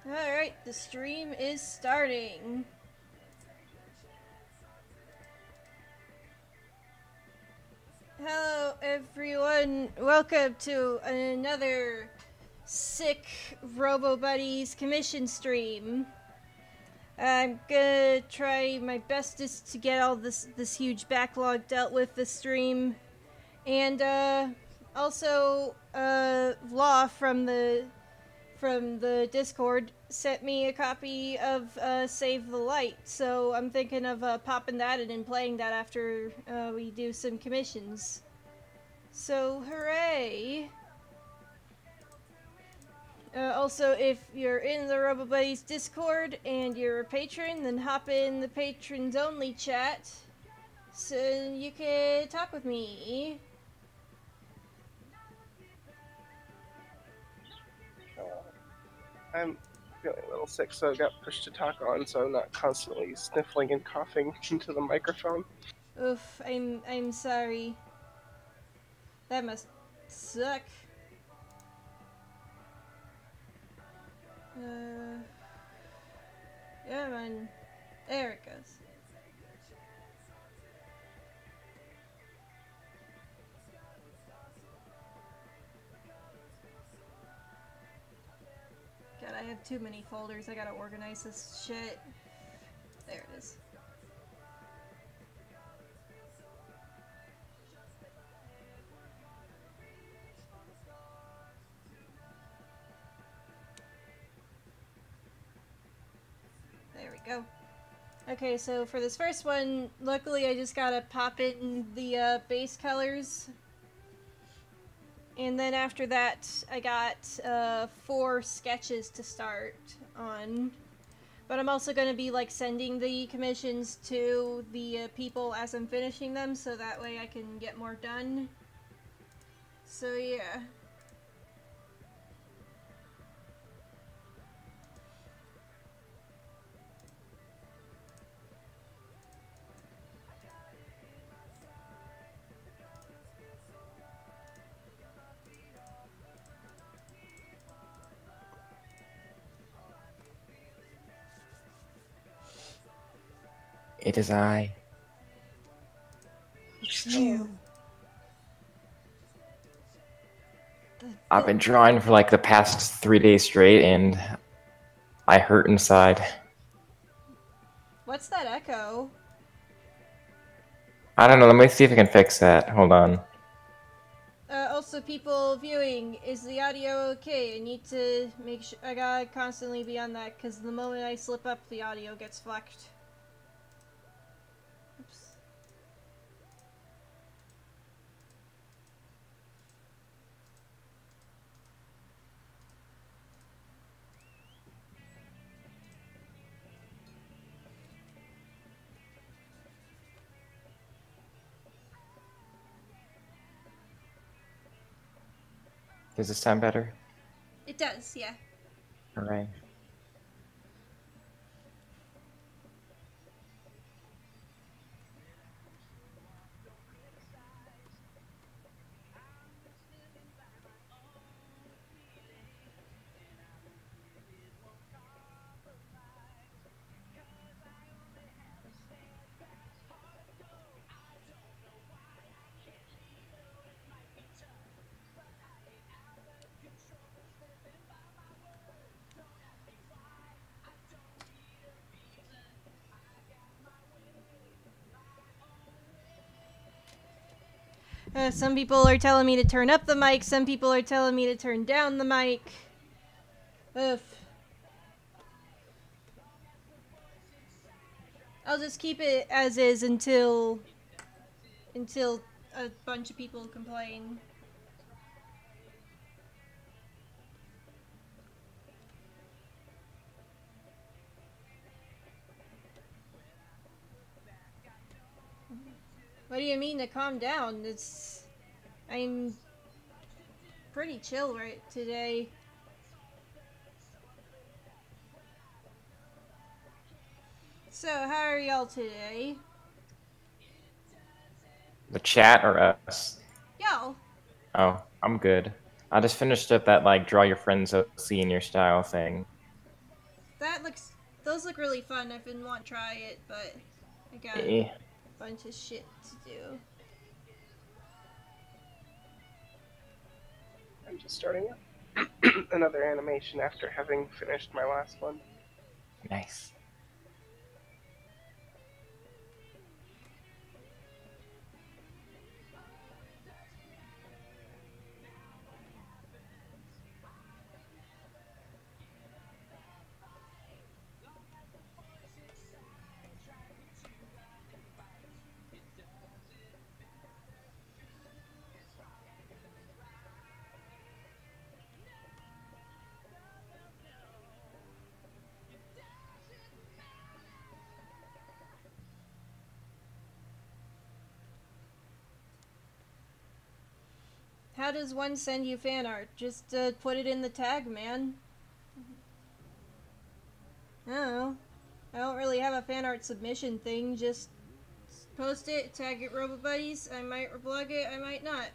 Alright, the stream is starting. Hello everyone, welcome to another sick Robo Buddies commission stream. I'm gonna try my bestest to get all this huge backlog dealt with this stream. And also Law from the Discord sent me a copy of Save the Light, so I'm thinking of popping that in and playing that after we do some commissions. So, hooray! Also, if you're in the RoboBuddies Discord and you're a patron, then hop in the patrons only chat so you can talk with me. I'm feeling a little sick, so I got pushed to talk on, so I'm not constantly sniffling and coughing into the microphone. Oof, I'm sorry. That must suck. Yeah, man. There it goes. God, I have too many folders. I gotta organize this shit. There it is. There we go. Okay, so for this first one, luckily I just gotta pop in the base colors. And then after that, I got 4 sketches to start on. But I'm also going to be like sending the commissions to the people as I'm finishing them, so that way I can get more done. So yeah. It is I. It's you. I've been drawing for like the past 3 days straight, and I hurt inside. What's that echo? I don't know, let me see if I can fix that. Hold on. Also, people viewing, is the audio okay? I need to make sure, I gotta constantly be on that, because the moment I slip up, the audio gets fucked. Oops. Does this sound better? It does, yeah. Alright. Some people are telling me to turn up the mic, some people are telling me to turn down the mic. Ugh. I'll just keep it as is until a bunch of people complain. What do you mean to calm down? I'm pretty chill right today. So, how are y'all today? The chat or us? Y'all. Oh, I'm good. I just finished up that, like, draw your friends OC in your style thing. that looks... Those look really fun. I've been wanting to try it, but I got Eh. a bunch of shit to do. I'm just starting another animation after having finished my last one. Nice. How does one send you fan art? Just put it in the tag, man. Oh, I don't really have a fan art submission thing. Just post it, tag it, RoboBuddies. I might reblog it, I might not.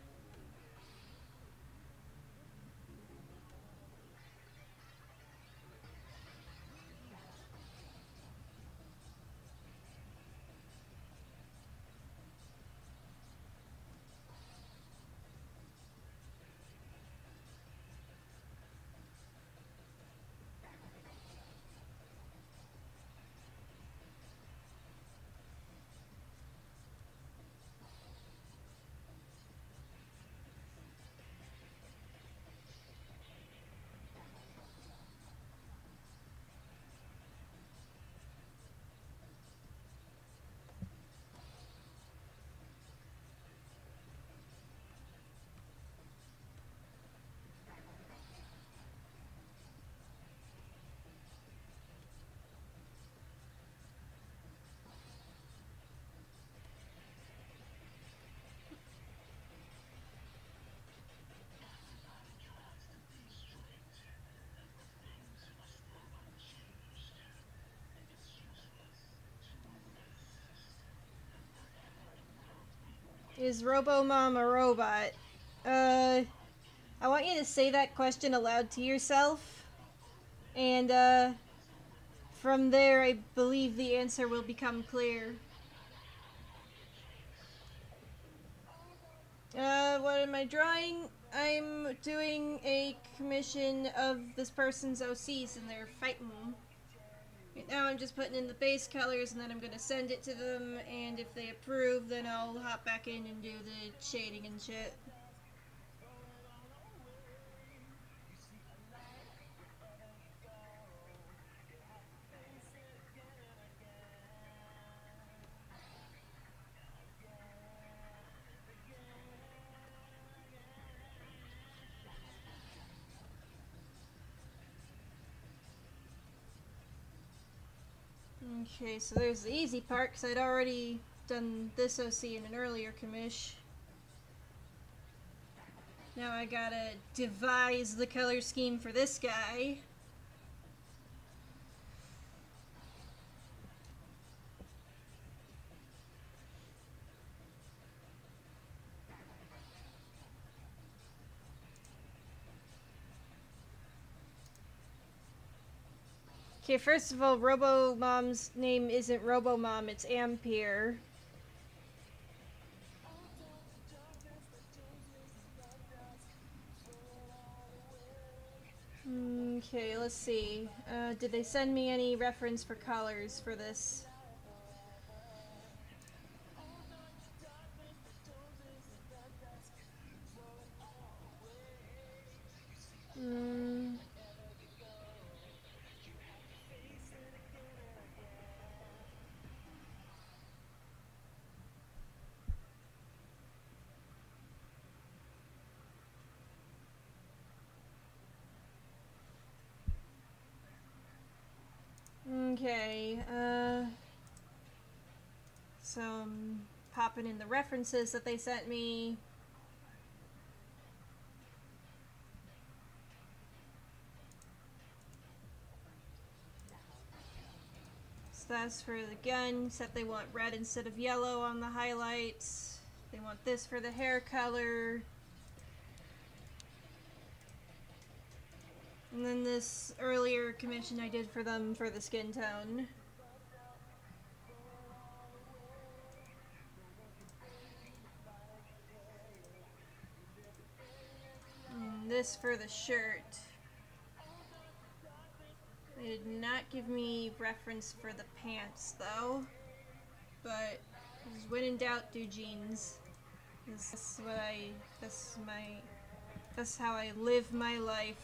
Is RoboMom a robot? I want you to say that question aloud to yourself. And, from there, I believe the answer will become clear. What am I drawing? I'm doing a commission of this person's OCs and they're fighting. Right now I'm just putting in the base colors and then I'm gonna send it to them, and if they approve then I'll hop back in and do the shading and shit. Okay, so there's the easy part, because I'd already done this OC in an earlier commish. Now I gotta devise the color scheme for this guy. Okay, first of all, RoboMom's name isn't RoboMom, it's Ampere. Okay, let's see. Did they send me any reference for colors for this? Okay, so I'm popping in the references that they sent me. So that's for the gun, except they want red instead of yellow on the highlights. They want this for the hair color. And then this earlier commission I did for them for the skin tone. And this for the shirt. They did not give me reference for the pants though, but just when in doubt, do jeans. That's how I live my life.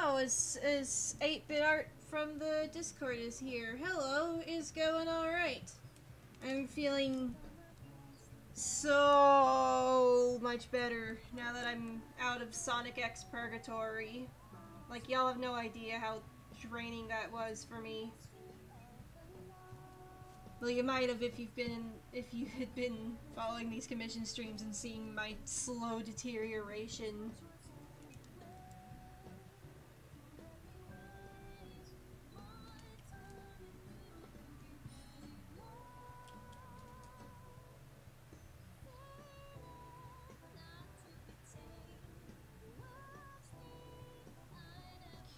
Oh, is 8-bit art from the Discord is here. Hello, is going alright. I'm feeling so much better now that I'm out of Sonic X Purgatory. Like, y'all have no idea how draining that was for me. Well, you might have if you had been following these commission streams and seeing my slow deterioration.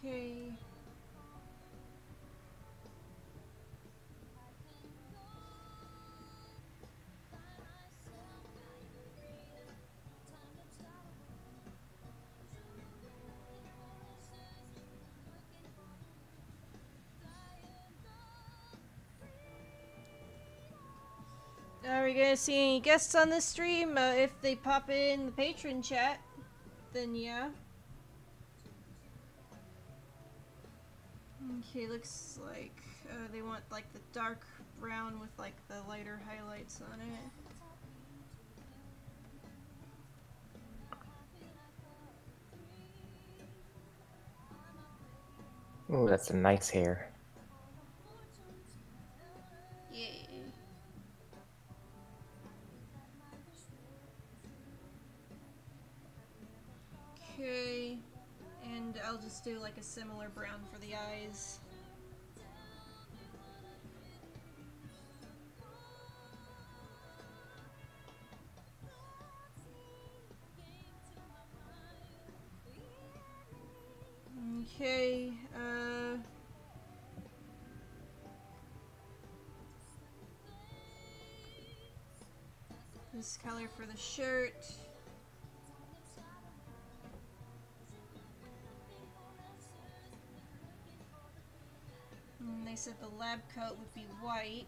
Okay. Are we gonna see any guests on this stream? If they pop in the patron chat, then yeah. Okay, looks like they want like the dark brown with like the lighter highlights on it. Oh, that's a nice hair. Yeah. Okay, and I'll just do like a similar brown for the eyes. Okay, this color for the shirt. And they said the lab coat would be white.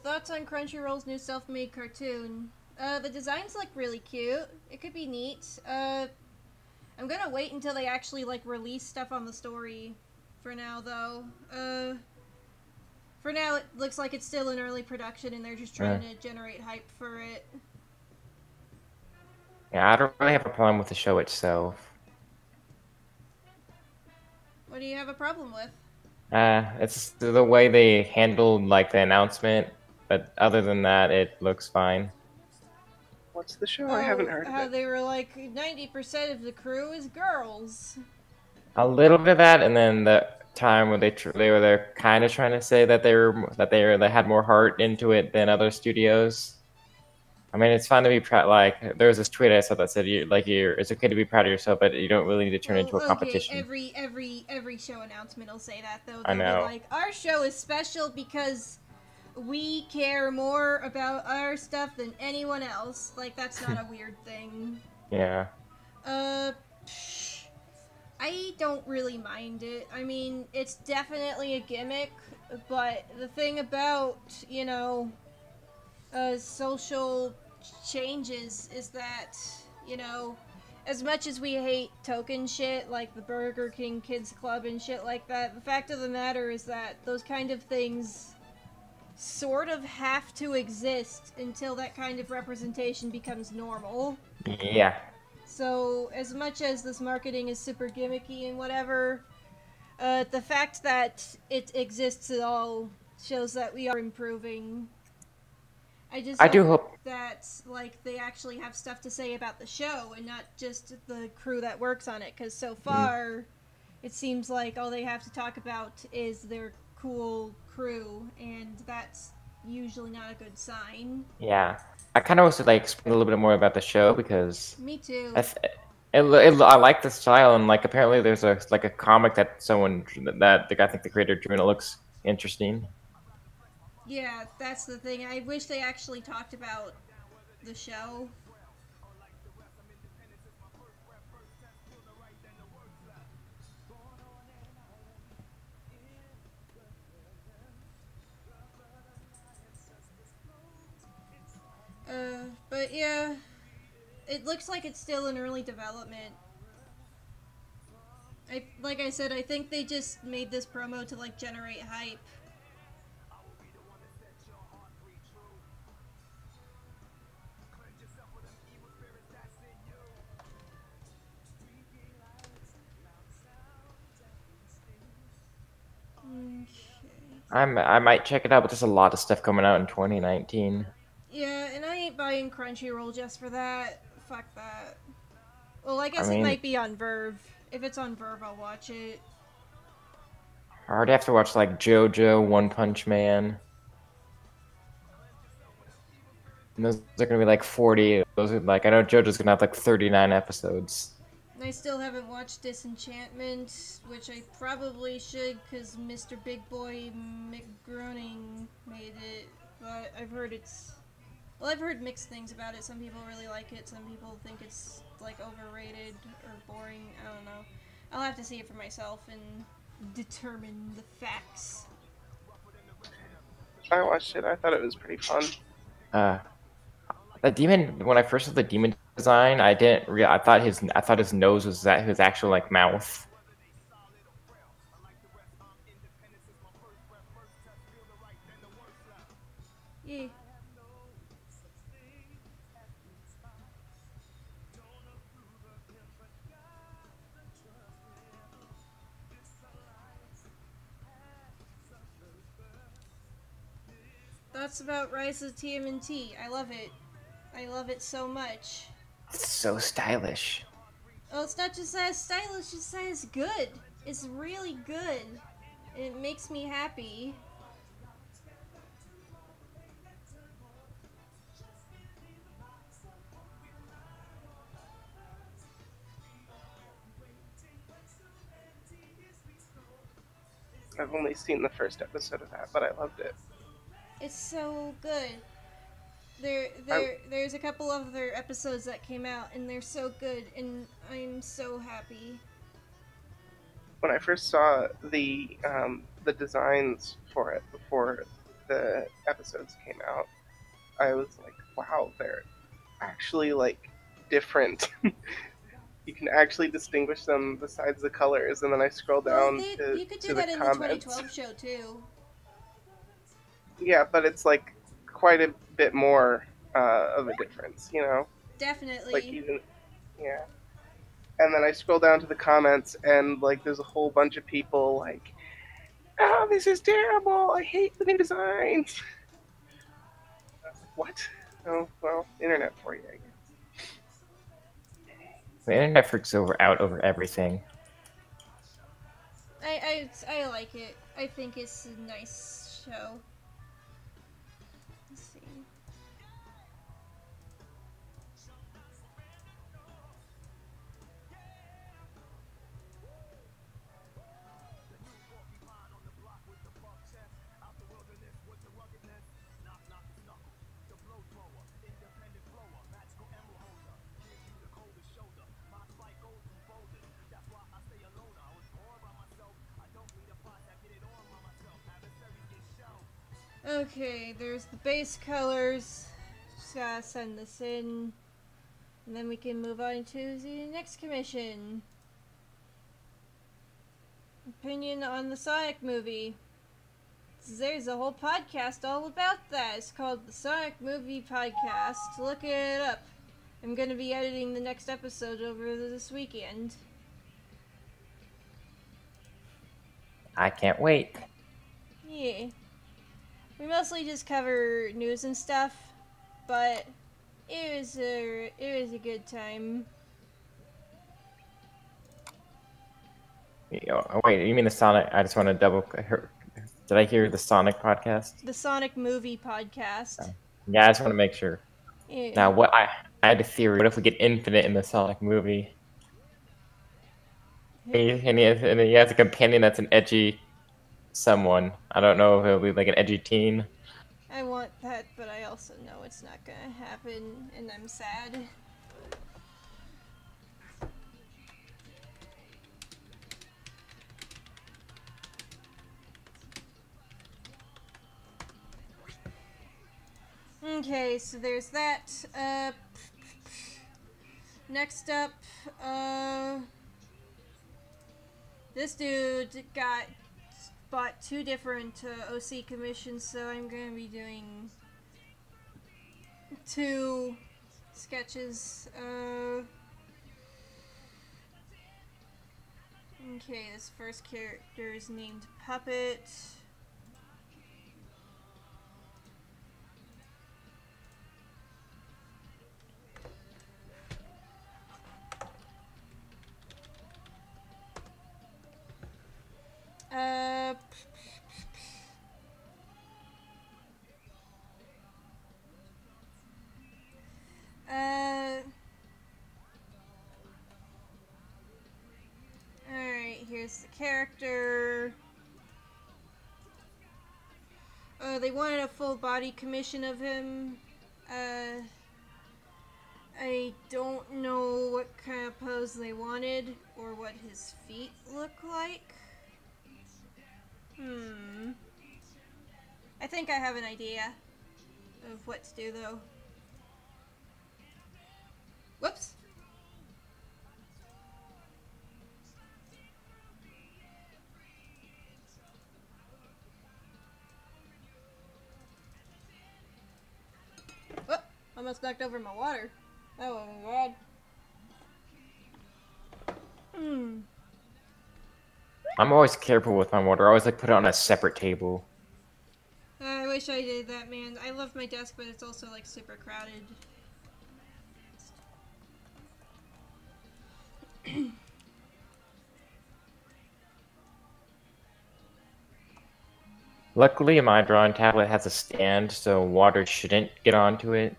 Thoughts on Crunchyroll's new self-made cartoon? The designs look really cute. It could be neat. I'm gonna wait until they actually, like, release stuff on the story for now, though. For now, it looks like it's still in early production and they're just trying to generate hype for it. Yeah, I don't really have a problem with the show itself. What do you have a problem with? It's the way they handled, like, the announcement, but other than that, it looks fine. What's the show? I haven't heard of How it. they were like, 90% of the crew is girls. A little bit of that, and then the time when they were there, kind of trying to say that they had more heart into it than other studios. I mean, it's fine to be proud. Like, there was this tweet I saw that said, it's okay to be proud of yourself, but you don't really need to turn into a competition." Every show announcement will say that, though. I know. Like, our show is special because we care more about our stuff than anyone else. Like, that's not a weird thing. Yeah. Psh, I don't really mind it. I mean, it's definitely a gimmick, but the thing about, you know, social changes is that, you know, as much as we hate token shit like the Burger King Kids Club and shit like that, the fact of the matter is that those kind of things sort of have to exist until that kind of representation becomes normal. Yeah. So, as much as this marketing is super gimmicky and whatever, the fact that it exists at all shows that we are improving. I do hope. that, like, they actually have stuff to say about the show and not just the crew that works on it, because so far, it seems like all they have to talk about is their cool crew, and that's usually not a good sign. Yeah. I kind of wish to like explain a little bit more about the show because Me too. I like the style, and like apparently there's a like a comic that I think the creator drew, and it looks interesting. Yeah, that's the thing. I wish they actually talked about the show. But yeah, it looks like it's still in early development. Like I said, I think they just made this promo to like generate hype. Okay. I might check it out, but there's a lot of stuff coming out in 2019. Yeah, and I ain't buying Crunchyroll just for that. Fuck that. Well, I guess I it mean, might be on Verve. If it's on Verve, I'll watch it. I already have to watch like JoJo, One Punch Man. And those are gonna be like 40. Those are like I know JoJo's gonna have like 39 episodes. I still haven't watched Disenchantment, which I probably should because Mr. Big Boy McGroening made it. But I've heard well, I've heard mixed things about it. Some people really like it. Some people think it's like overrated or boring. I don't know. I'll have to see it for myself and determine the facts. I watched it. I thought it was pretty fun. The demon. When I first saw the demon design, I thought his nose was his actual like mouth. Yeah. That's about Rise of TMNT. I love it. I love it so much. It's so stylish. Oh, it's not just that it's stylish, it's that it's good. It's really good. And it makes me happy. I've only seen the first episode of that, but I loved it. It's so good. There's a couple of other episodes that came out, and they're so good, and I'm so happy. When I first saw the designs for it before the episodes came out, I was like, wow, they're actually like different. You can actually distinguish them besides the colors, and then I scroll down You could do to that the in comments. the 2012 show too. Yeah, but it's like quite a bit more of a difference, you know? Definitely. Like even, yeah. And then I scroll down to the comments, and like there's a whole bunch of people like, "Oh, this is terrible! I hate the new designs." What? Oh, well, internet for you, I guess. The internet freaks out over everything. I like it. I think it's a nice show. Let's see. Okay, there's the base colors. Just gotta send this in. And then we can move on to the next commission. Opinion on the Sonic movie. There's a whole podcast all about that. It's called the Sonic Movie Podcast. Look it up. I'm gonna be editing the next episode over this weekend. I can't wait. Yeah. We mostly just cover news and stuff, but it was a good time. Oh, wait, you mean the Sonic? I just want to double. Did I hear the Sonic podcast? The Sonic Movie Podcast. Yeah, I just want to make sure. Yeah. Now, what I had a theory. What if we get Infinite in the Sonic movie? And he has a companion that's an edgy someone. I don't know if it'll be like an edgy teen. I want that, but I also know it's not gonna happen, and I'm sad. Okay, so there's that. Next up, this dude bought 2 different OC commissions, so I'm gonna be doing 2 sketches. Okay, this first character is named Puppet. Alright, here's the character. They wanted a full body commission of him. I don't know what kind of pose they wanted or what his feet look like. I think I have an idea of what to do, though. Whoops. Whoop! Almost knocked over my water. That was bad. I'm always careful with my water. I always like put it on a separate table. I wish I did that, man. I love my desk, but it's also like super crowded. Luckily, my drawing tablet has a stand, so water shouldn't get onto it.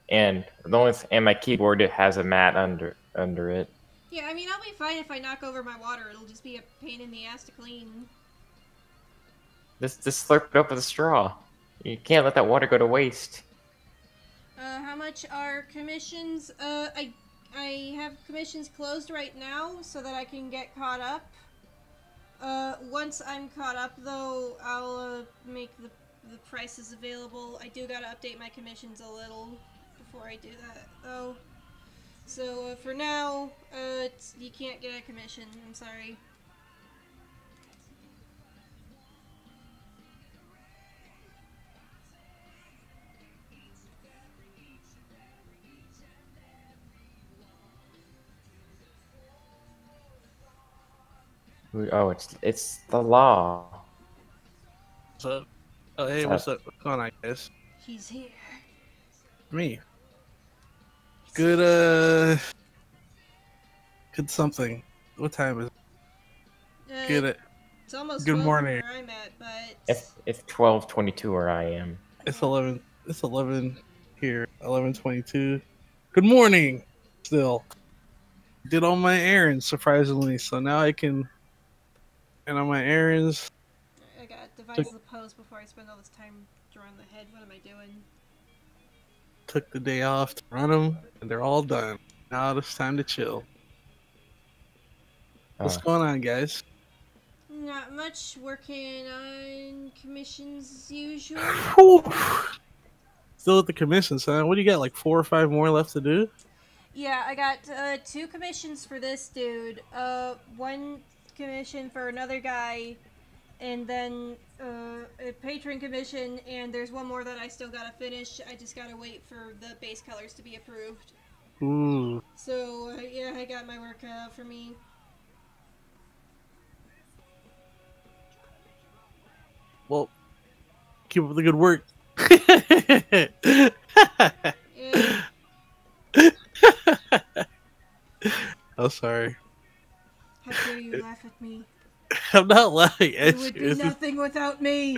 And my keyboard, it has a mat under it. Yeah, I mean, I'll be fine if I knock over my water. It'll just be a pain in the ass to clean. Just slurp it up with a straw. You can't let that water go to waste. How much are commissions? I have commissions closed right now so that I can get caught up. Once I'm caught up, though, I'll make the prices available. I do gotta update my commissions a little before I do that, though. So, for now, you can't get a commission. I'm sorry. Oh, it's the law. What's up? Oh, hey, what's up? What's going on, guys? He's here. Me. Good something. What time is it? Good. It's almost Good 12 morning. where I'm at, but... It's 12:22 where I am. It's 11. It's 11 here. 11:22. Good morning. Still. Did all my errands, surprisingly, so now I can... And on my errands... I gotta devise the pose before I spend all this time drawing the head. What am I doing? Took the day off to run them, and they're all done. Now it's time to chill. What's going on, guys? Not much. Working on commissions as usual. Whew. Still at the commissions, huh? What do you got? Like 4 or 5 more left to do? Yeah, I got 2 commissions for this dude. 1 commission for another guy, and then a patron commission. And there's 1 more that I still gotta finish. I just gotta wait for the base colors to be approved. Ooh. So yeah, I got my work cut out for me. Well, keep up the good work. Yeah. I'm sorry. How dare you laugh at me? I'm not laughing You at would you. be It's nothing without me.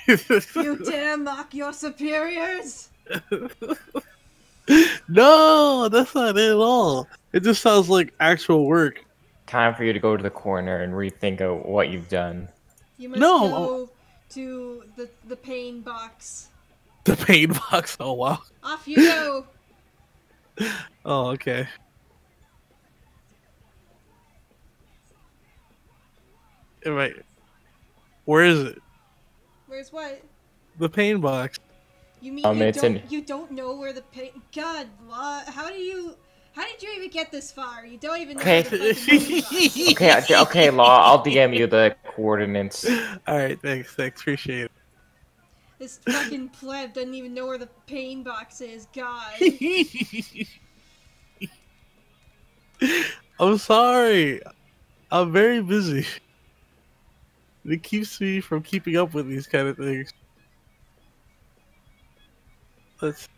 just- You dare mock your superiors? No, that's not it at all. It just sounds like actual work. Time for you to go to the corner and rethink of what you've done. You must No. go to the pain box. The pain box. Oh wow. Off you go. Oh okay. Right. Where is it? Where's what? The pain box. You mean It's you don't know where the pain? God, how did you even get this far? You don't even know Okay. where the fucking pain box is. Okay, Law. I'll DM you the coordinates. All right. Thanks. Appreciate it. This fucking pleb doesn't even know where the pain box is. God. I'm sorry. I'm very busy. It keeps me from keeping up with these kind of things. Let's.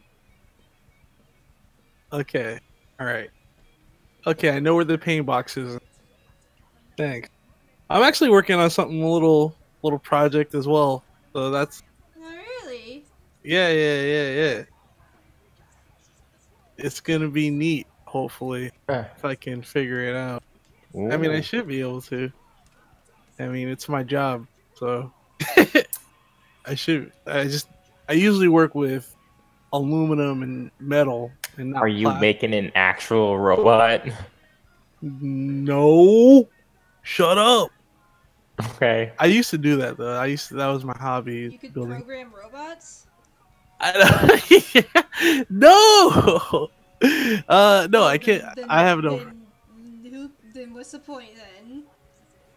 Okay. All right. Okay, I know where the pain box is. Thanks. I'm actually working on something little project as well. So that's Oh, really? yeah. It's gonna be neat. Hopefully, Uh, if I can figure it out. I mean, I ooh. should be able to. I mean, it's my job, so I should. I usually work with aluminum and metal, and not Are you plastic. making an actual robot? No, shut up. Okay. I used to do that though. That was my hobby. You could building. program robots? No. No, I can't. I have no. Then what's the point then?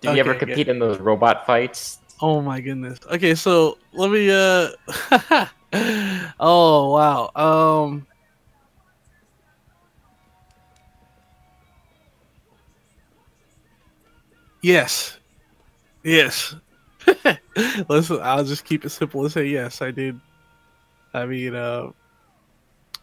Did you ever Okay, good. compete in those robot fights? Oh my goodness. Okay, so let me. Oh wow. Yes. Listen, I'll just keep it simple and say yes. I did. I mean,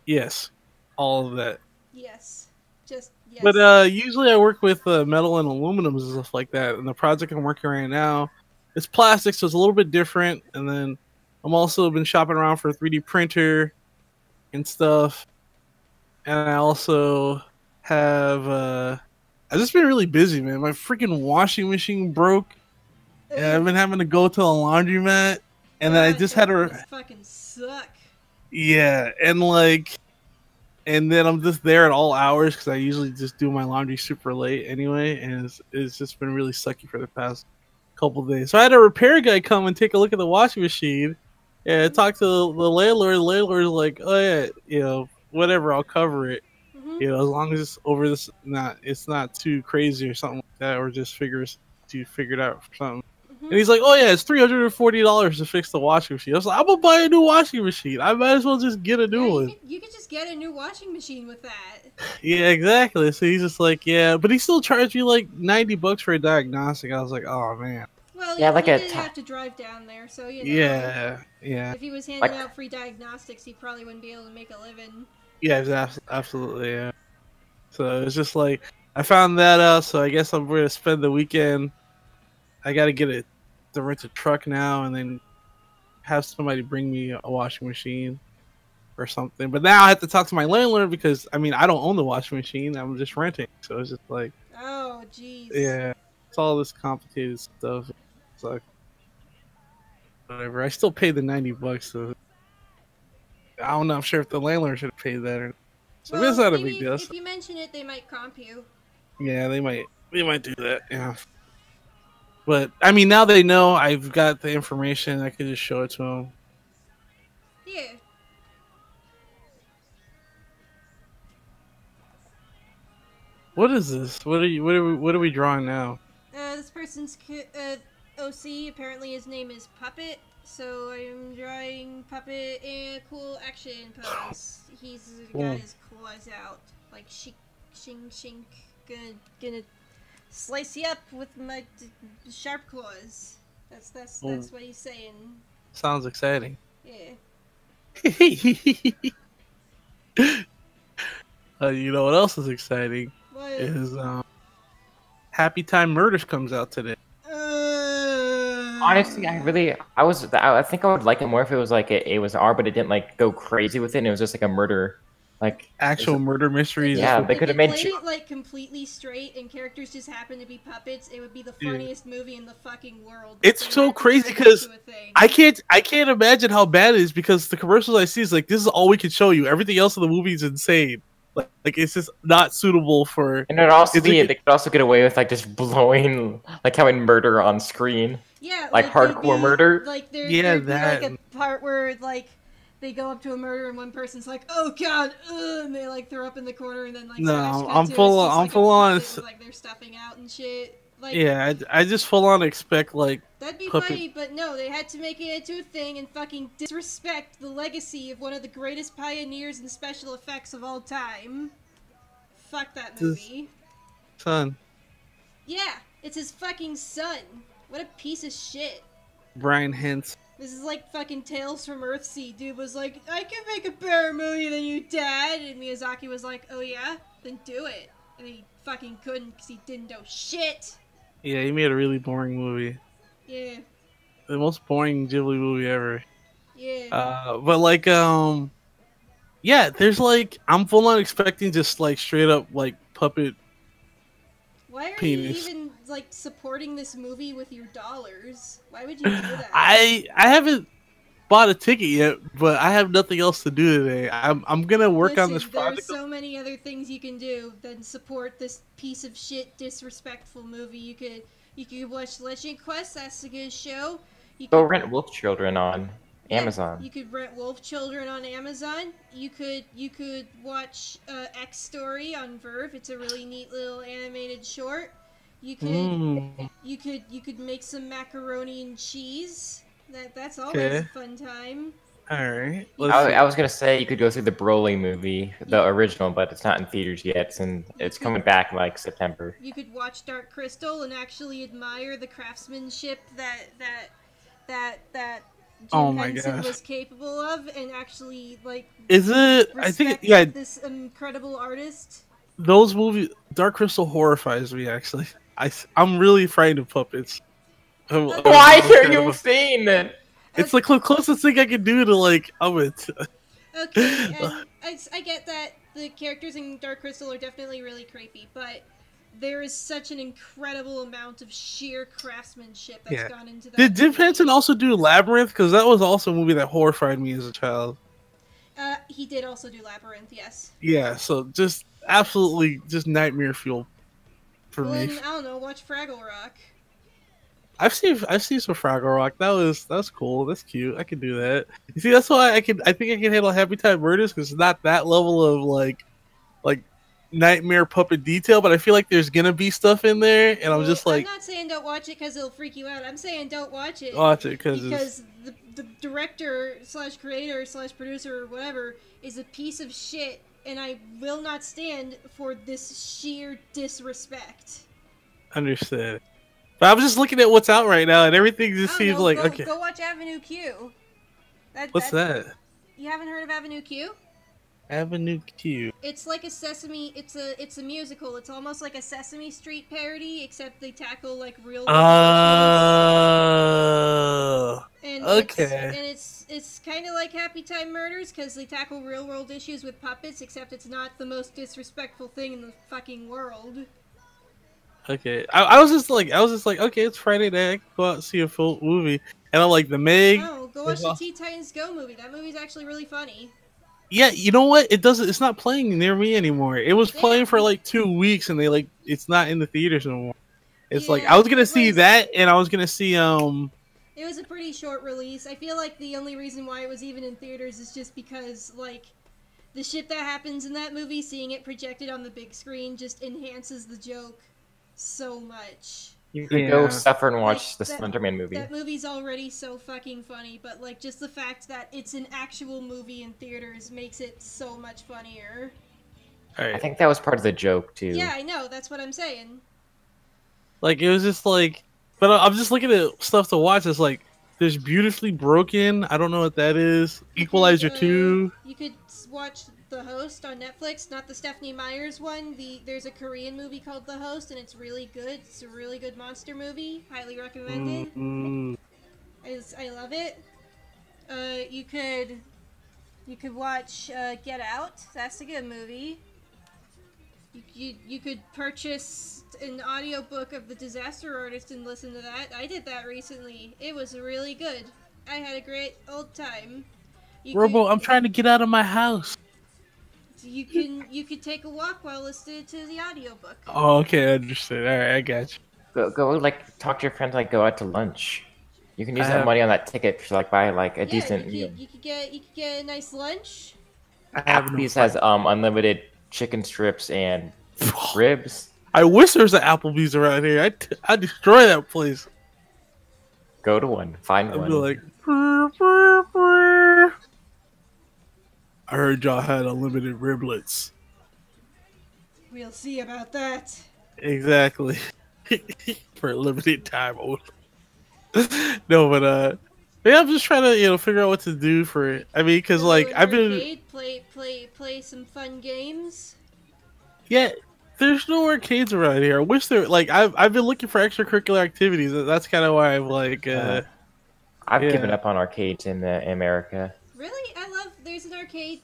yes, all of that. Yes. Just yes. But usually I work with metal and aluminums and stuff like that. And the project I'm working right now, it's plastic, so it's a little bit different. And then I'm also been shopping around for a 3D printer and stuff. And I also have I've just been really busy, man. My freaking washing machine broke, and I've been having to go to a laundromat. And then I just had Those to, fucking suck. yeah, and then I'm just there at all hours because I usually just do my laundry super late anyway, and it's just been really sucky for the past couple days. So I had a repair guy come and take a look at the washing machine, and I talked to the landlord. The landlord's like, "Oh yeah, whatever, I'll cover it. Mm-hmm. As long as it's over this, it's not too crazy or something like that, or just figure it out for something." And he's like, "Oh yeah, it's $340 to fix the washing machine." I was like, "I'm gonna buy a new washing machine. I might as well just get a new one." You could just get a new washing machine with that. Yeah, exactly. So he's just like, "Yeah," but he still charged me like $90 for a diagnostic. I was like, "Oh man." Well, Yeah, like he a didn't ti- have to drive down there, so you know. Yeah, If he was handing Like- out free diagnostics, he probably wouldn't be able to make a living. yeah, absolutely. Yeah. So it's just like I found that out. So I guess I'm going to spend the weekend. I got to to rent a truck now, and then have somebody bring me a washing machine or something. But now I have to talk to my landlord because I mean I don't own the washing machine. I'm just renting. So it's just like, Oh, jeez. yeah, it's all this complicated stuff. It's like whatever. I still pay the $90. So I don't know. I'm sure if the landlord should have paid that. Or... So Well, it's not a maybe big deal. If you mention it, they might comp you. Yeah, they might do that. Yeah. But I mean, now they know I've got the information. I could just show it to them. Yeah. What is this? What are we drawing now? This person's OC. Apparently, his name is Puppet. So I'm drawing Puppet in a cool action pose. He's got his claws out, like shink, shink. Gonna slice you up with my sharp claws. That's what he's saying. Sounds exciting. Yeah. You know what else is exciting? What? Is Happy Time Murders comes out today. Honestly, I think I would like it more if it was like it was R, but it didn't like go crazy with it. And it was just like a murder, like actual murder mysteries. Yeah, they could have made played it like completely straight, and characters just happened to be puppets. It would be the funniest movie in the fucking world. It's so crazy because I can't imagine how bad it is because the commercials I see is like this is all we can show you. Everything else in the movie is insane. Like it's just not suitable for. And they could also get away with like just blowing, like having murder on screen. Yeah, like hardcore murder. Like there'd be like a part where like they go up to a murder and one person's like, "Oh God," and they like throw up in the corner and then like. No, I'm full on. Like they're stuffing out and shit. Like, yeah, I just full on expect like. That'd be funny, but no, they had to make it into a thing and fucking disrespect the legacy of one of the greatest pioneers in special effects of all time. Fuck that movie. Son. Yeah, it's his fucking son. What a piece of shit. Brian Hintz. This is like fucking Tales from Earthsea. Dude was like, I can make a better movie than you, Dad. And Miyazaki was like, oh yeah? Then do it. And he fucking couldn't because he didn't know shit. Yeah, he made a really boring movie. Yeah. The most boring Ghibli movie ever. Yeah. But like, yeah, there's like, I'm full on expecting just like straight up like puppet. Why are penis. you even like supporting this movie with your dollars? Why would you do that? I haven't bought a ticket yet, but I have nothing else to do today. I'm gonna work on this project. There's so many other things you can do than support this piece of shit, disrespectful movie. You could watch Legend Quest. That's a good show. Go rent Wolf Children on Amazon. You could rent Wolf Children on Amazon. You could watch X Story on Verve. It's a really neat little animated short. You could make some macaroni and cheese. That's always a fun time. All right. I was gonna say you could go through the Broly movie, the original, but it's not in theaters yet, and it's coming back in like September. You could watch Dark Crystal and actually admire the craftsmanship that Jim Henson was capable of, and actually like. Is it? I think yeah. This incredible artist. Those movies, Dark Crystal horrifies me. Actually, I'm really frightened of puppets. Why are you saying that? It's the closest thing I can do to like it. Okay, and I get that the characters in Dark Crystal are definitely really creepy, but there is such an incredible amount of sheer craftsmanship that's gone into that. Did Jim Henson also do Labyrinth? Because that was also a movie that horrified me as a child. He did also do Labyrinth, yes. Yeah, so just absolutely just nightmare fuel for me. I don't know, watch Fraggle Rock. I've seen some Fraggle Rock. That's cool. That's cute. I can do that. You see, that's why I think I can handle Happy Time Murders because it's not that level of like nightmare puppet detail. But I feel like there's gonna be stuff in there, and I'm just like. I'm not saying don't watch it because it'll freak you out. I'm saying don't watch it. Watch it because the director / creator / producer or whatever is a piece of shit, and I will not stand for this sheer disrespect. Understood. But I'm just looking at what's out right now, and everything just seems like okay. Go watch Avenue Q. What's that? You haven't heard of Avenue Q? Avenue Q. It's like a Sesame. It's a musical. It's almost like a Sesame Street parody, except they tackle like real. Oh. Okay. It's kind of like Happy Time Murders because they tackle real world issues with puppets, except it's not the most disrespectful thing in the fucking world. Okay, I was just like, okay, it's Friday night. I can go out and see a full movie, and I'm like, the Meg. Oh, go watch the Teen Titans Go movie. That movie's actually really funny. Yeah, you know what? It's not playing near me anymore. It was playing for like 2 weeks, and it's not in the theaters anymore. It's Yeah, like I was gonna it see was- that, and I was gonna see It was a pretty short release. I feel like the only reason why it was even in theaters is just because, like, the shit that happens in that movie, seeing it projected on the big screen just enhances the joke so much. You could go Yeah. suffer and watch Like, the that- Slenderman movie. That movie's already so fucking funny, but, like, just the fact that it's an actual movie in theaters makes it so much funnier. I think that was part of the joke too. Yeah, I know, that's what I'm saying. like it was just like, but I'm just looking at stuff to watch. It's like there's Beautifully Broken. I don't know what that is. Equalizer You could, 2. You could watch The Host on Netflix, not the Stephanie Meyers one. There's a Korean movie called The Host, and it's really good. It's a really good monster movie. Highly recommended. Mm, I love it. You could watch Get Out. That's a good movie. You could purchase an audiobook of The Disaster Artist and listen to that. I did that recently. It was really good. I had a great old time. Robo, I'm trying to get out of my house. You could take a walk while listening to the audiobook. Oh, okay, I understood. All right, I got you. Go like talk to your friends, like go out to lunch. You can use I that have- money on that ticket to like buy like a decent you meal. could, you could get a nice lunch. I have no Applebee's has unlimited chicken strips and ribs. I wish there was an Applebee's around here. I'd destroy that place. Go to one, find I'd one. be like, "Brr, brr, brr." I heard y'all had unlimited riblets. We'll see about that. Exactly. For a limited time only. No, but yeah, I'm just trying to figure out what to do for it. I mean, because Go like to an I've been arcade, play some fun games. yeah. There's no arcades around here. I wish there like I've been looking for extracurricular activities. That's kind of why I'm like I've yeah. given up on arcades in America. Really, there's an arcade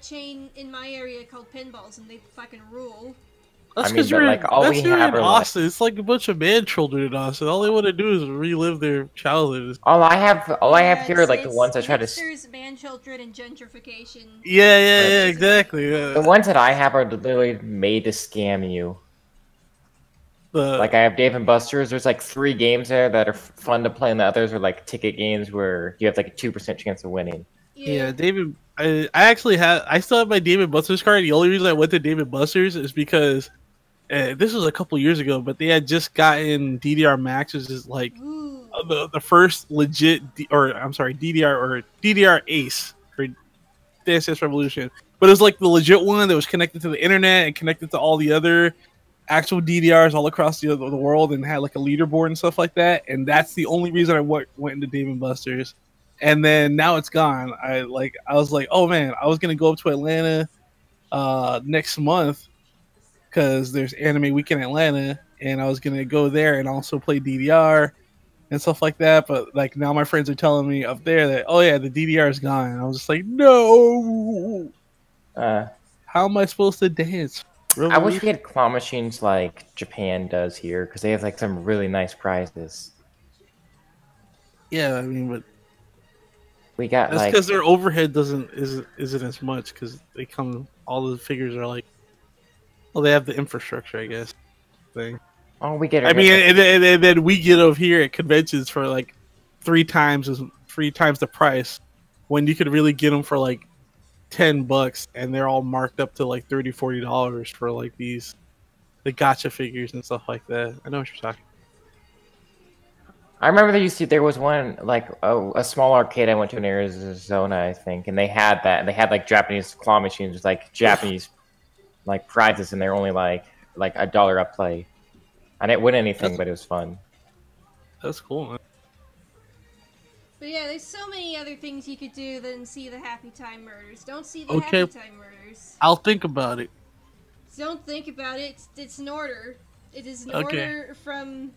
chain in my area called Pinballs, and they fucking rule. That's I mean, because but, you're like, all that's we you're have in are, like- Austin. It's like a bunch of man children in Austin. All they want to do is relive their childhood. All I have here are like the It's ones I try to. hipsters, man children, and gentrification. Yeah, exactly. The ones that I have are literally made to scam you. Like I have Dave and Buster's. There's like 3 games there that are fun to play, and the others are like ticket games where you have like a 2% chance of winning. Yeah, David. I actually I still have my David Buster's card. The only reason I went to David Buster's is because this was a couple years ago, but they had just gotten DDR Max, which is like Ooh. the first legit, DDR or DDR Ace or Dance Dance Revolution. But it was like the legit one that was connected to the internet and connected to all the other actual DDRs all across the world and had like a leaderboard and stuff like that. And that's the only reason I went into Dave and Buster's. And then now it's gone. I was like, oh man, I was gonna go up to Atlanta next month because there's Anime Weekend Atlanta, and I was gonna go there and also play DDR and stuff like that. But like now my friends are telling me up there that oh yeah, the DDR is gone. And I was just like, no. How am I supposed to dance? I wish we had claw machines like Japan does here, because they have like some really nice prizes. Yeah, I mean, but We got that's like because their overhead isn't as much because they come. All the figures are like, well, they have the infrastructure, I guess. Thing. we get. I mean, and then we get over here at conventions for like 3 times the price, when you could really get them for like $10, and they're all marked up to like $30-$40 for like the gotcha figures and stuff like that. I know what you're talking. I remember there was one like a small arcade I went to in Arizona, I think, and they had that. And they had like Japanese claw machines with like Japanese like prizes, and they're only like $1 a play. I didn't win anything, but it was fun. That's cool, man. But yeah, there's so many other things you could do than see the Happy Time Murders. Don't see the Okay. Happy Time Murders. I'll think about it. Don't think about it. It's an order. It is an Okay. order from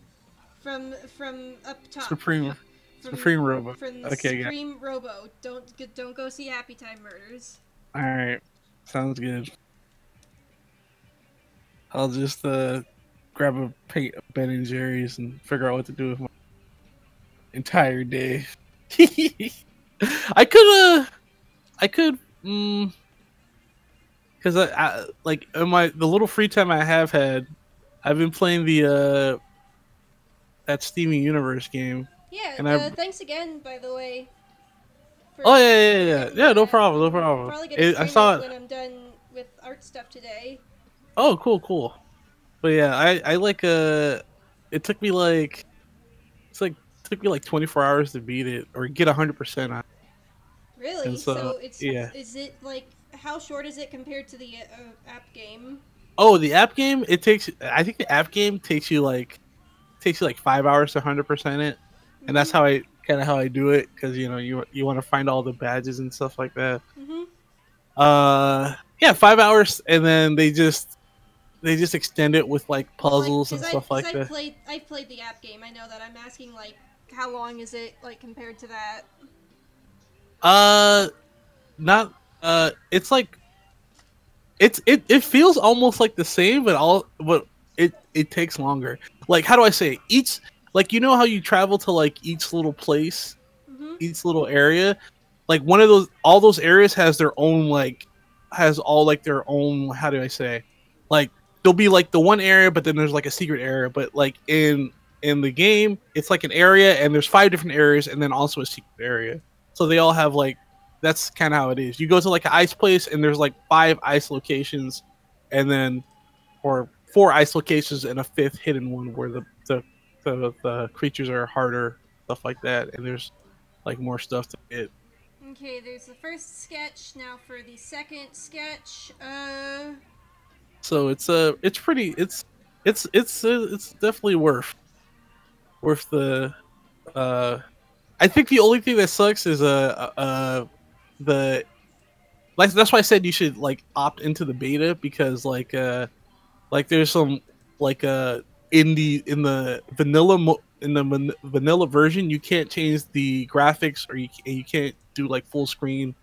up top. Supreme From- Supreme Robo. From the Okay, yeah. Supreme Robo. Don't go see Happy Time Murders. All right, sounds good. I'll just grab a pint of Ben and Jerry's and figure out what to do with my entire day. I could, because I like in the little free time I have had, I've been playing the that Steamy Universe game. Yeah, And thanks again, by the way. Oh yeah. getting Yeah, no that. problem, no I'm problem. probably gonna I stream saw it it. when I'm done with art stuff today. Oh, cool. But yeah, I like it took me like it's like took me like 24 hours to beat it or get 100% on it. Really? And so it's yeah. is it like how short is it compared to the app game? Oh, the app game, I think the app game takes you like 5 hours to 100% it. And that's how I do it cuz you want to find all the badges and stuff like that. Mm-hmm. Yeah, 5 hours and then they just extend it with like puzzles and stuff like that. I've played the app game. I know that. I'm asking like how long is it like compared to that? Not it's like it feels almost like the same, but it takes longer. Like how do I say it? Each like how you travel to like each little place, each little area, like one of all those areas has their own their own, how do I say, like there'll be like the one area, but then there's like a secret area. But like in the game, it's like an area, and there's 5 different areas, and then also a secret area. So they all have like that's kind of how it is. You go to like an ice place, and there's like 5 ice locations, and then or 4 ice locations and a 5th hidden one where the creatures are harder, stuff like that, and there's like more stuff to get. Okay, there's the first sketch. Now for the second sketch. So it's definitely worth the. I think the only thing that sucks is the that's why I said you should like opt into the beta, because like there's some like in the vanilla version you can't change the graphics, or you can't do like full screen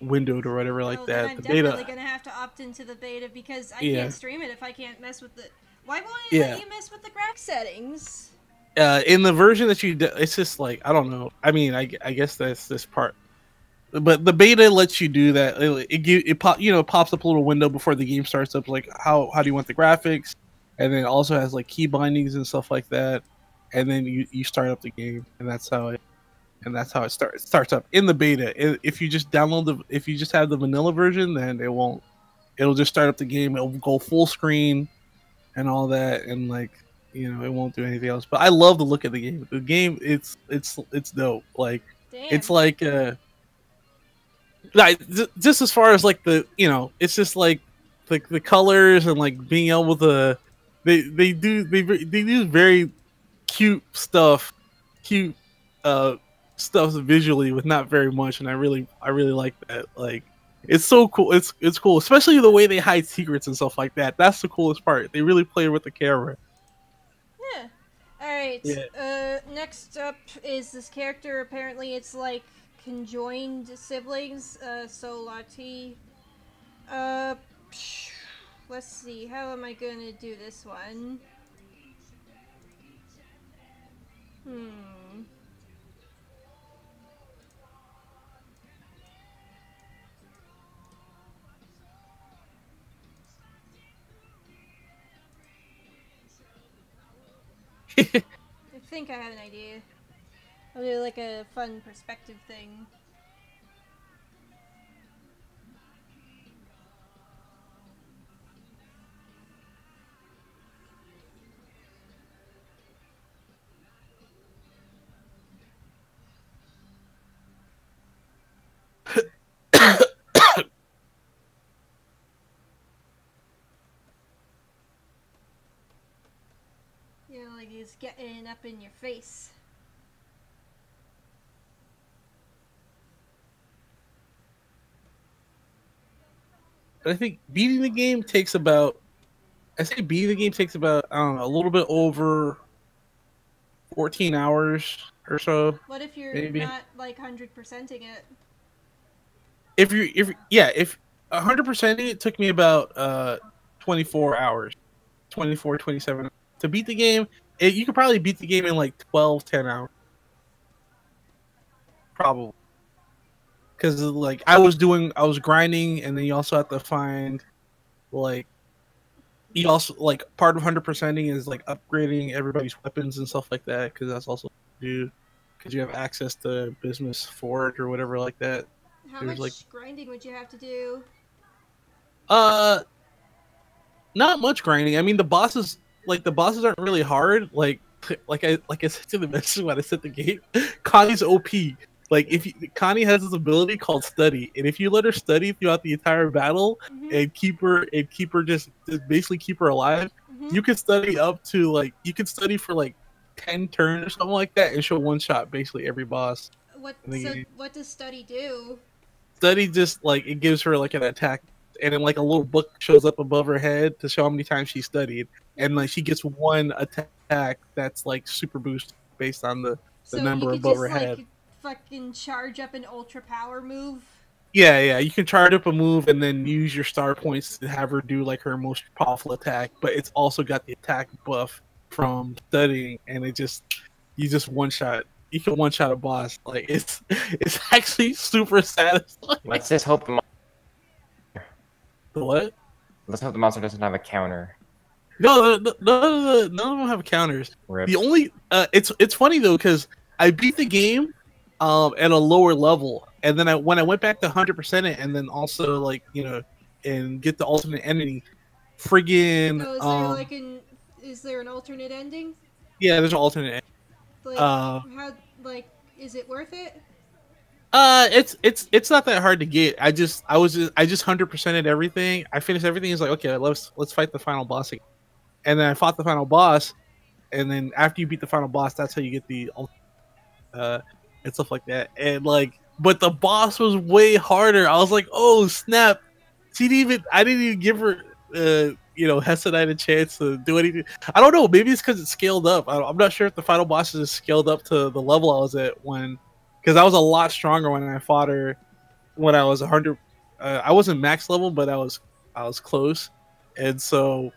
windowed or whatever like that. I'm the definitely beta, gonna have to opt into the beta because I Yeah. can't stream it if I can't mess with the. Why won't it let you mess with the graphic settings? in the version that it's just like, I don't know. I mean, I guess that's this part, but the beta lets you do that. It pops up a little window before the game starts up, like how do you want the graphics, and then it also has like key bindings and stuff like that, and then you start up the game, and that's how it starts up in the beta. If you just if you just have the vanilla version, then it'll just start up the game. It'll go full screen and all that, and like it won't do anything else. But I love the look of the game. The game, it's dope. Like Damn. it's like just as far as like it's just like the colors and like being able to they do very cute stuff visually with not very much, and I really like that. Like it's so cool. It's cool, especially the way they hide secrets and stuff like that. That's the coolest part. They really play with the camera. Yeah. Alright, Yeah. Next up is this character. Apparently it's like conjoined siblings, Solati. Let's see, how am I gonna do this one? I think I have an idea. I'll do like a fun perspective thing. Like he's getting up in your face. I think beating the game takes about. I don't know, a little bit over 14 hours or so. What if you're maybe. not like 100%ing it? If 100%ing it took me about 24 hours, 24, 27 to beat the game. You could probably beat the game in like 12, 10 hours, probably. Because like I was grinding, and then you also have to find like you also like part of 100%ing is like upgrading everybody's weapons and stuff like that, because that's also do because you have access to Business Forge or whatever like that. How There's, much like- grinding would you have to do? Not much grinding. I mean, the bosses aren't really hard. Like I said to the message when I set the game, Connie's OP. Like Connie has this ability called Study, and if you let her study throughout the entire battle and keep her just basically keep her alive, you can study up to like you can study for like 10 turns or something like that, and she'll one shot basically every boss. What in the game. what does study do? Study just like it gives her like an attack, and then like a little book shows up above her head to show how many times she studied, and like she gets one attack that's like super boost based on the So number you could above just her head. like fucking charge up an ultra power move. Yeah, you can charge up a move and then use your star points to have her do like her most powerful attack, but it's also got the attack buff from studying, and you just one shot. You can one shot a boss. Like it's actually super satisfying. Let's just hope The what? let's hope the monster doesn't have a counter. No, none of them have counters. Rip. The only it's funny though because I beat the game at a lower level, and then when I went back to 100% it, and then also like and get the alternate ending, friggin' is there an alternate ending? yeah, there's an alternate ending. Like how is it worth it? It's not that hard to get. I just 100%ed everything. I finished everything. It's like, okay, let's fight the final boss again. And then I fought the final boss, and then after you beat the final boss, that's how you get the and stuff like that. And like, but the boss was way harder. I was like, oh snap! I didn't even give her Hessedite a chance to do anything. I don't know. Maybe it's because it's scaled up. I'm not sure if the final boss is scaled up to the level I was at because I was a lot stronger when I fought her when I was 100. I wasn't max level, but I was close, and so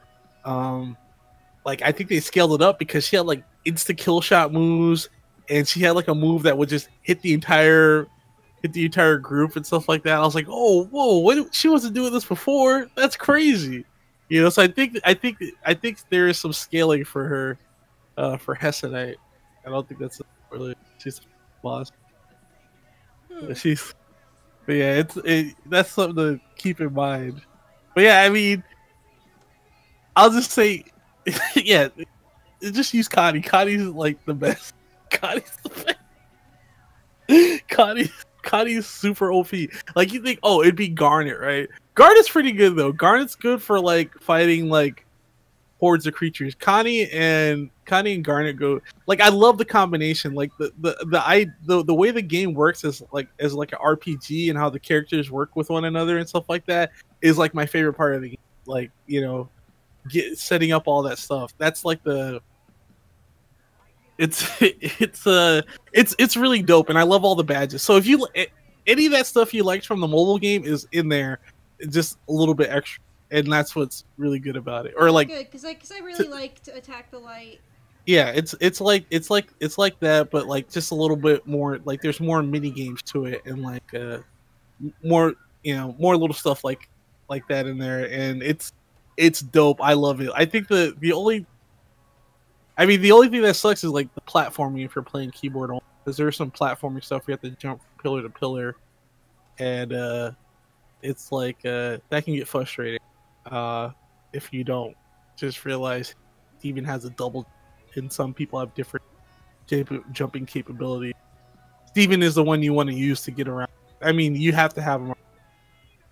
like I think they scaled it up because she had like insta kill shot moves, and she had like a move that would just hit the entire group and stuff like that. I was like, oh whoa, she wasn't doing this before. That's crazy, So I think there is some scaling for her for Hessedite. I don't think that's really she's a boss. But yeah, that's something to keep in mind. But yeah, I mean, I'll just say, yeah, just use Connie. Connie's like the best. Connie's the best. Connie's super OP. Like you think, oh, it'd be Garnet, right? Garnet's pretty good though. Garnet's good for like fighting like hordes of creatures. Connie and Garnet go like I love the combination. Like the way the game works is like an RPG, and how the characters work with one another and stuff like that is like my favorite part of the game. Like setting up all that stuff. That's like it's really dope, and I love all the badges. So if you any of that stuff you liked from the mobile game is in there, just a little bit extra. And that's what's really good about it. Or like, good because I really like to Attack the Light. Yeah, it's like that, but like just a little bit more. Like there's more mini games to it, and like more little stuff like that in there, and it's dope. I love it. I think the only thing that sucks is like the platforming if you're playing keyboard only, because there's some platforming stuff you have to jump from pillar to pillar, and it's like that can get frustrating. If you don't just realize Steven has a double, and some people have different jumping capability. Steven is the one you want to use to get around. I mean, you have to have him.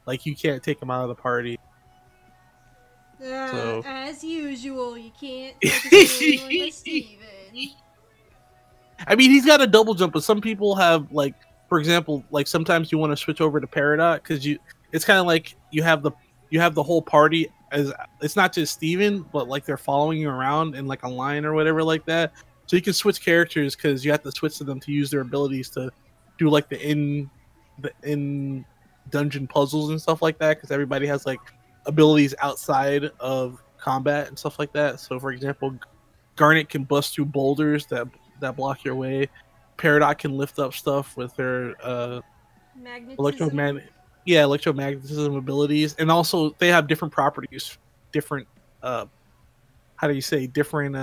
Like, you can't take him out of the party. So. As usual, you can't take anyone but Steven. I mean, he's got a double jump, but some people have, like, for example, like sometimes you want to switch over to Peridot because it's kind of like you have the whole party as it's not just Steven, but like they're following you around in like a line or whatever like that. So you can switch characters because you have to switch to them to use their abilities to do like the in dungeon puzzles and stuff like that. Because everybody has like abilities outside of combat and stuff like that. So for example, Garnet can bust through boulders that block your way. Peridot can lift up stuff with their electromagnetism abilities, and also they have different properties, different how do you say, different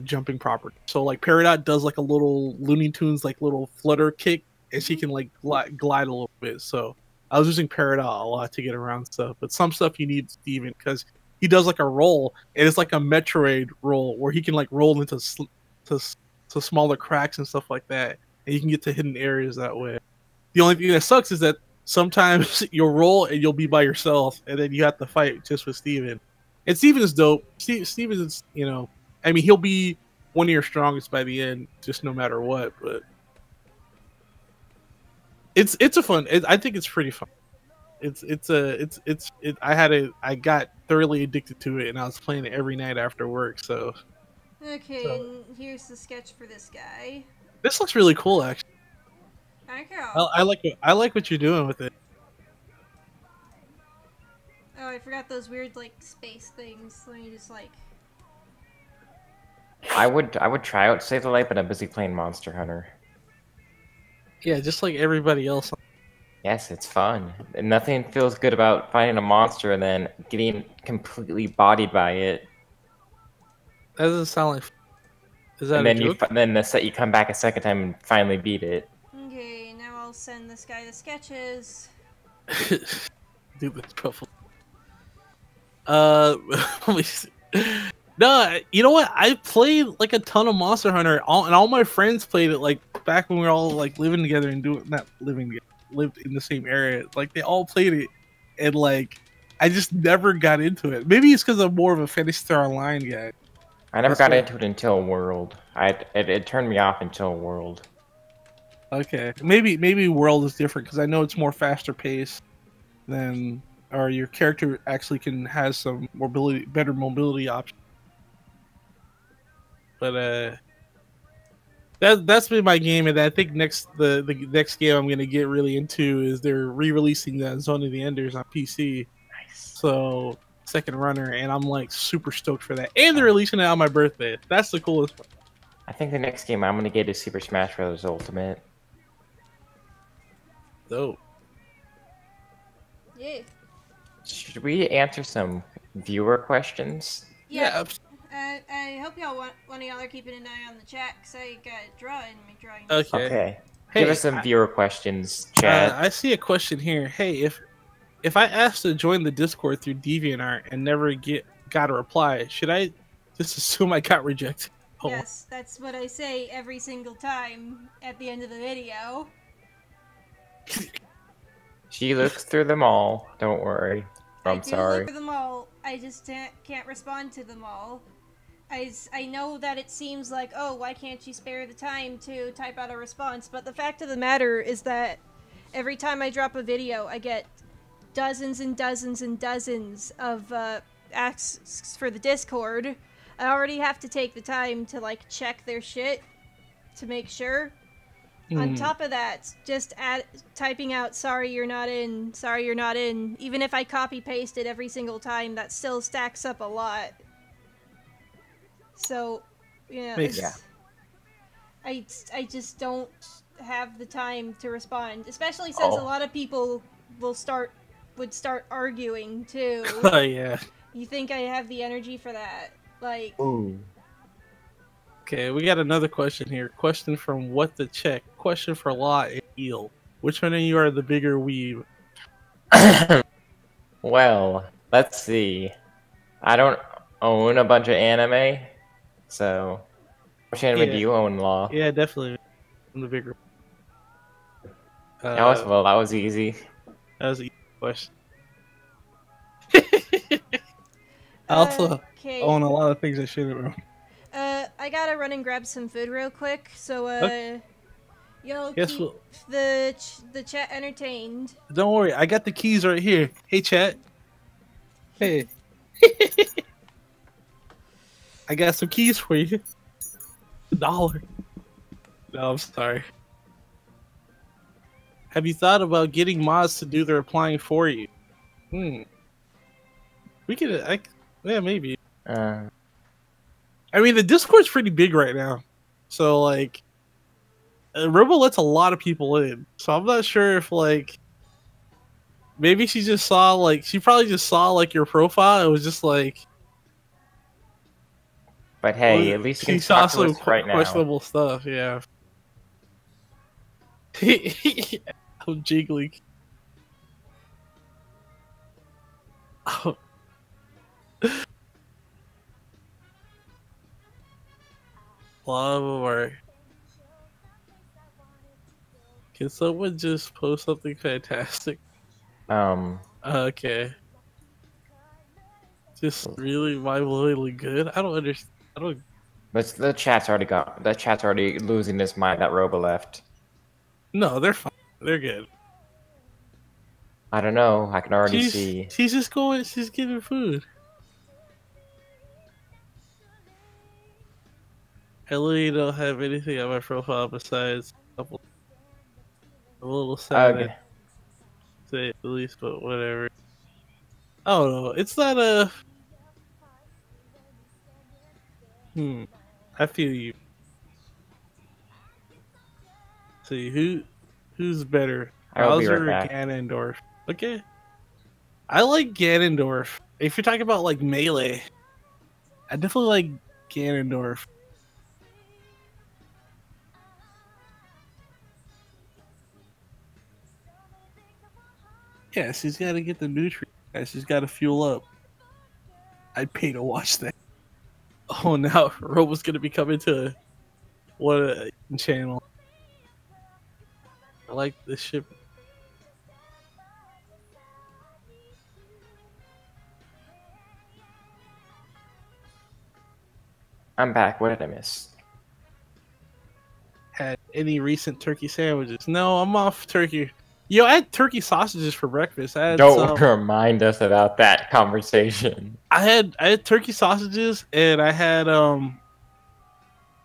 jumping properties. So like Peridot does like a little Looney Tunes like little flutter kick, and she can like glide a little bit. So I was using Peridot a lot to get around stuff, but some stuff you need Steven because he does like a roll, and it's like a Metroid roll where he can like roll into to smaller cracks and stuff like that, and you can get to hidden areas that way. The only thing that sucks is that sometimes you'll roll and you'll be by yourself, and then you have to fight just with Steven. And Steven is dope. Steven is, you know, I mean, he'll be one of your strongest by the end, just no matter what. But it's a fun. I think it's pretty fun. I got thoroughly addicted to it, and I was playing it every night after work. So Okay, and here's the sketch for this guy. this looks really cool, actually. Okay. I like what you're doing with it. Oh, I forgot those weird like space things. Let me just like. I would try out Save the Light, but I'm busy playing Monster Hunter. Yeah, just like everybody else. Yes, it's fun. And nothing feels good about finding a monster and then getting completely bodied by it. That doesn't sound like. Is that And a then joke? you come back a second time and finally beat it. Okay, now I'll send this guy the sketches. Dude, that's truffle. Let me see. No, you know what? I played like a ton of Monster Hunter, and all my friends played it like back when we were all like living together and lived in the same area. Like they all played it, and like I just never got into it. Maybe it's because I'm more of a Fantasy Star Online guy. I never That's got right. into it until World. It turned me off until World. Okay, maybe World is different because I know it's more faster paced than, or your character actually has some better mobility options. But that's been my game, and I think the next game I'm gonna get really into is they're re-releasing the Zone of the Enders on PC. Nice. So second runner, and I'm like super stoked for that. And they're releasing it on my birthday. That's the coolest part. I think the next game I'm gonna get is Super Smash Bros. Ultimate. Dope. Yeah. Should we answer some viewer questions? Yeah. I hope one of y'all are keeping an eye on the chat, because I got drawing. Okay. Okay. Hey, Give us some viewer questions, chat. I see a question here. Hey, if I asked to join the Discord through DeviantArt and never got a reply, should I just assume I got rejected? Oh, Yes, that's what I say every single time at the end of the video. She looks through them all. Don't worry. I I'm do sorry. look for them all. I just can't respond to them all. I know that it seems like, oh, why can't you spare the time to type out a response? But the fact of the matter is that every time I drop a video, I get dozens and dozens and dozens of asks for the Discord. I already have to take the time to like check their shit to make sure. On top of that, just typing out sorry you're not in, even if I copy paste it every single time, that still stacks up a lot. So, yeah, Yeah. I just don't have the time to respond, especially since Oh. a lot of people would start arguing too. Oh yeah. You think I have the energy for that? Like, Ooh. Okay, we got another question here. Question from What the Check. Question for Law and Eel. Which one of you are the bigger weeb? Well, let's see. I don't own a bunch of anime, so which anime Yeah. do you own, Law? Yeah, definitely. I'm the bigger. That was easy. That was an easy question. I also okay. own a lot of things I shouldn't own. I gotta run and grab some food real quick, so Okay. y'all Guess keep what? the chat entertained. Don't worry, I got the keys right here. Hey, chat. Hey. I got some keys for you. $1. No, I'm sorry. Have you thought about getting mods to do the replying for you? We could, yeah, maybe. I mean, the Discord's pretty big right now, so like, Robo lets a lot of people in. So I'm not sure if like, maybe she probably just saw like your profile. It was just like, But hey, at least you can she's talk to also us right now. questionable stuff. Yeah. I'm jiggling. Oh. Love. Can someone just post something fantastic? Okay. Just really mind-blowingly good. I don't understand. I don't. The chat's already got. The chat's already losing his mind that Robo left. No, they're fine. They're good. I don't know. I can already see. She's just going. She's getting food. I literally don't have anything on my profile besides a couple. A little sad, Okay. to say at least, but whatever. I don't know. It's not a. I feel you. See who's better, I will be Bowser right or back. Ganondorf? Okay, I like Ganondorf. If you're talking about like melee, I definitely like Ganondorf. Yeah, she's got to get the nutrients. She's got to fuel up. I'd pay to watch that. Oh, now Robo's gonna be coming to what a channel. I like this ship. I'm back. What did I miss? Had any recent turkey sandwiches? No, I'm off turkey. Yo, I had turkey sausages for breakfast. I had Don't remind us about that conversation. I had turkey sausages and I had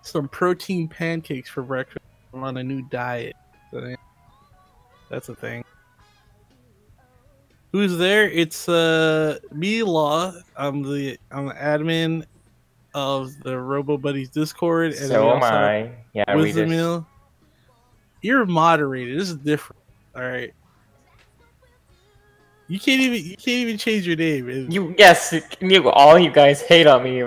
some protein pancakes for breakfast. I'm on a new diet. So, that's a thing. Who's there? It's me, Law. I'm the admin of the Robo Buddies Discord, and So am I. Yeah, we just. Wisdom. You're moderated. This is different. All right. You can't even change your name. All you guys hate on me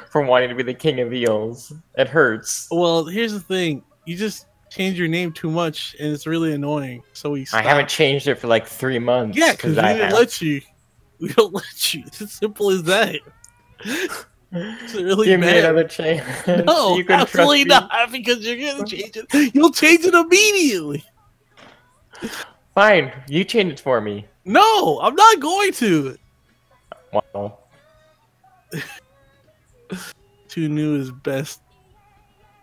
for wanting to be the king of eels. It hurts. Well, here's the thing. You just change your name too much, and it's really annoying. So we stopped. I haven't changed it for like 3 months. Yeah, because we didn't let you. We don't let you. It's as simple as that. It's really Give bad. me another chance. No, You can absolutely trust not, because you're gonna change it. You'll change it immediately. Fine, you change it for me. No, I'm not going to. Wow. Too new is best.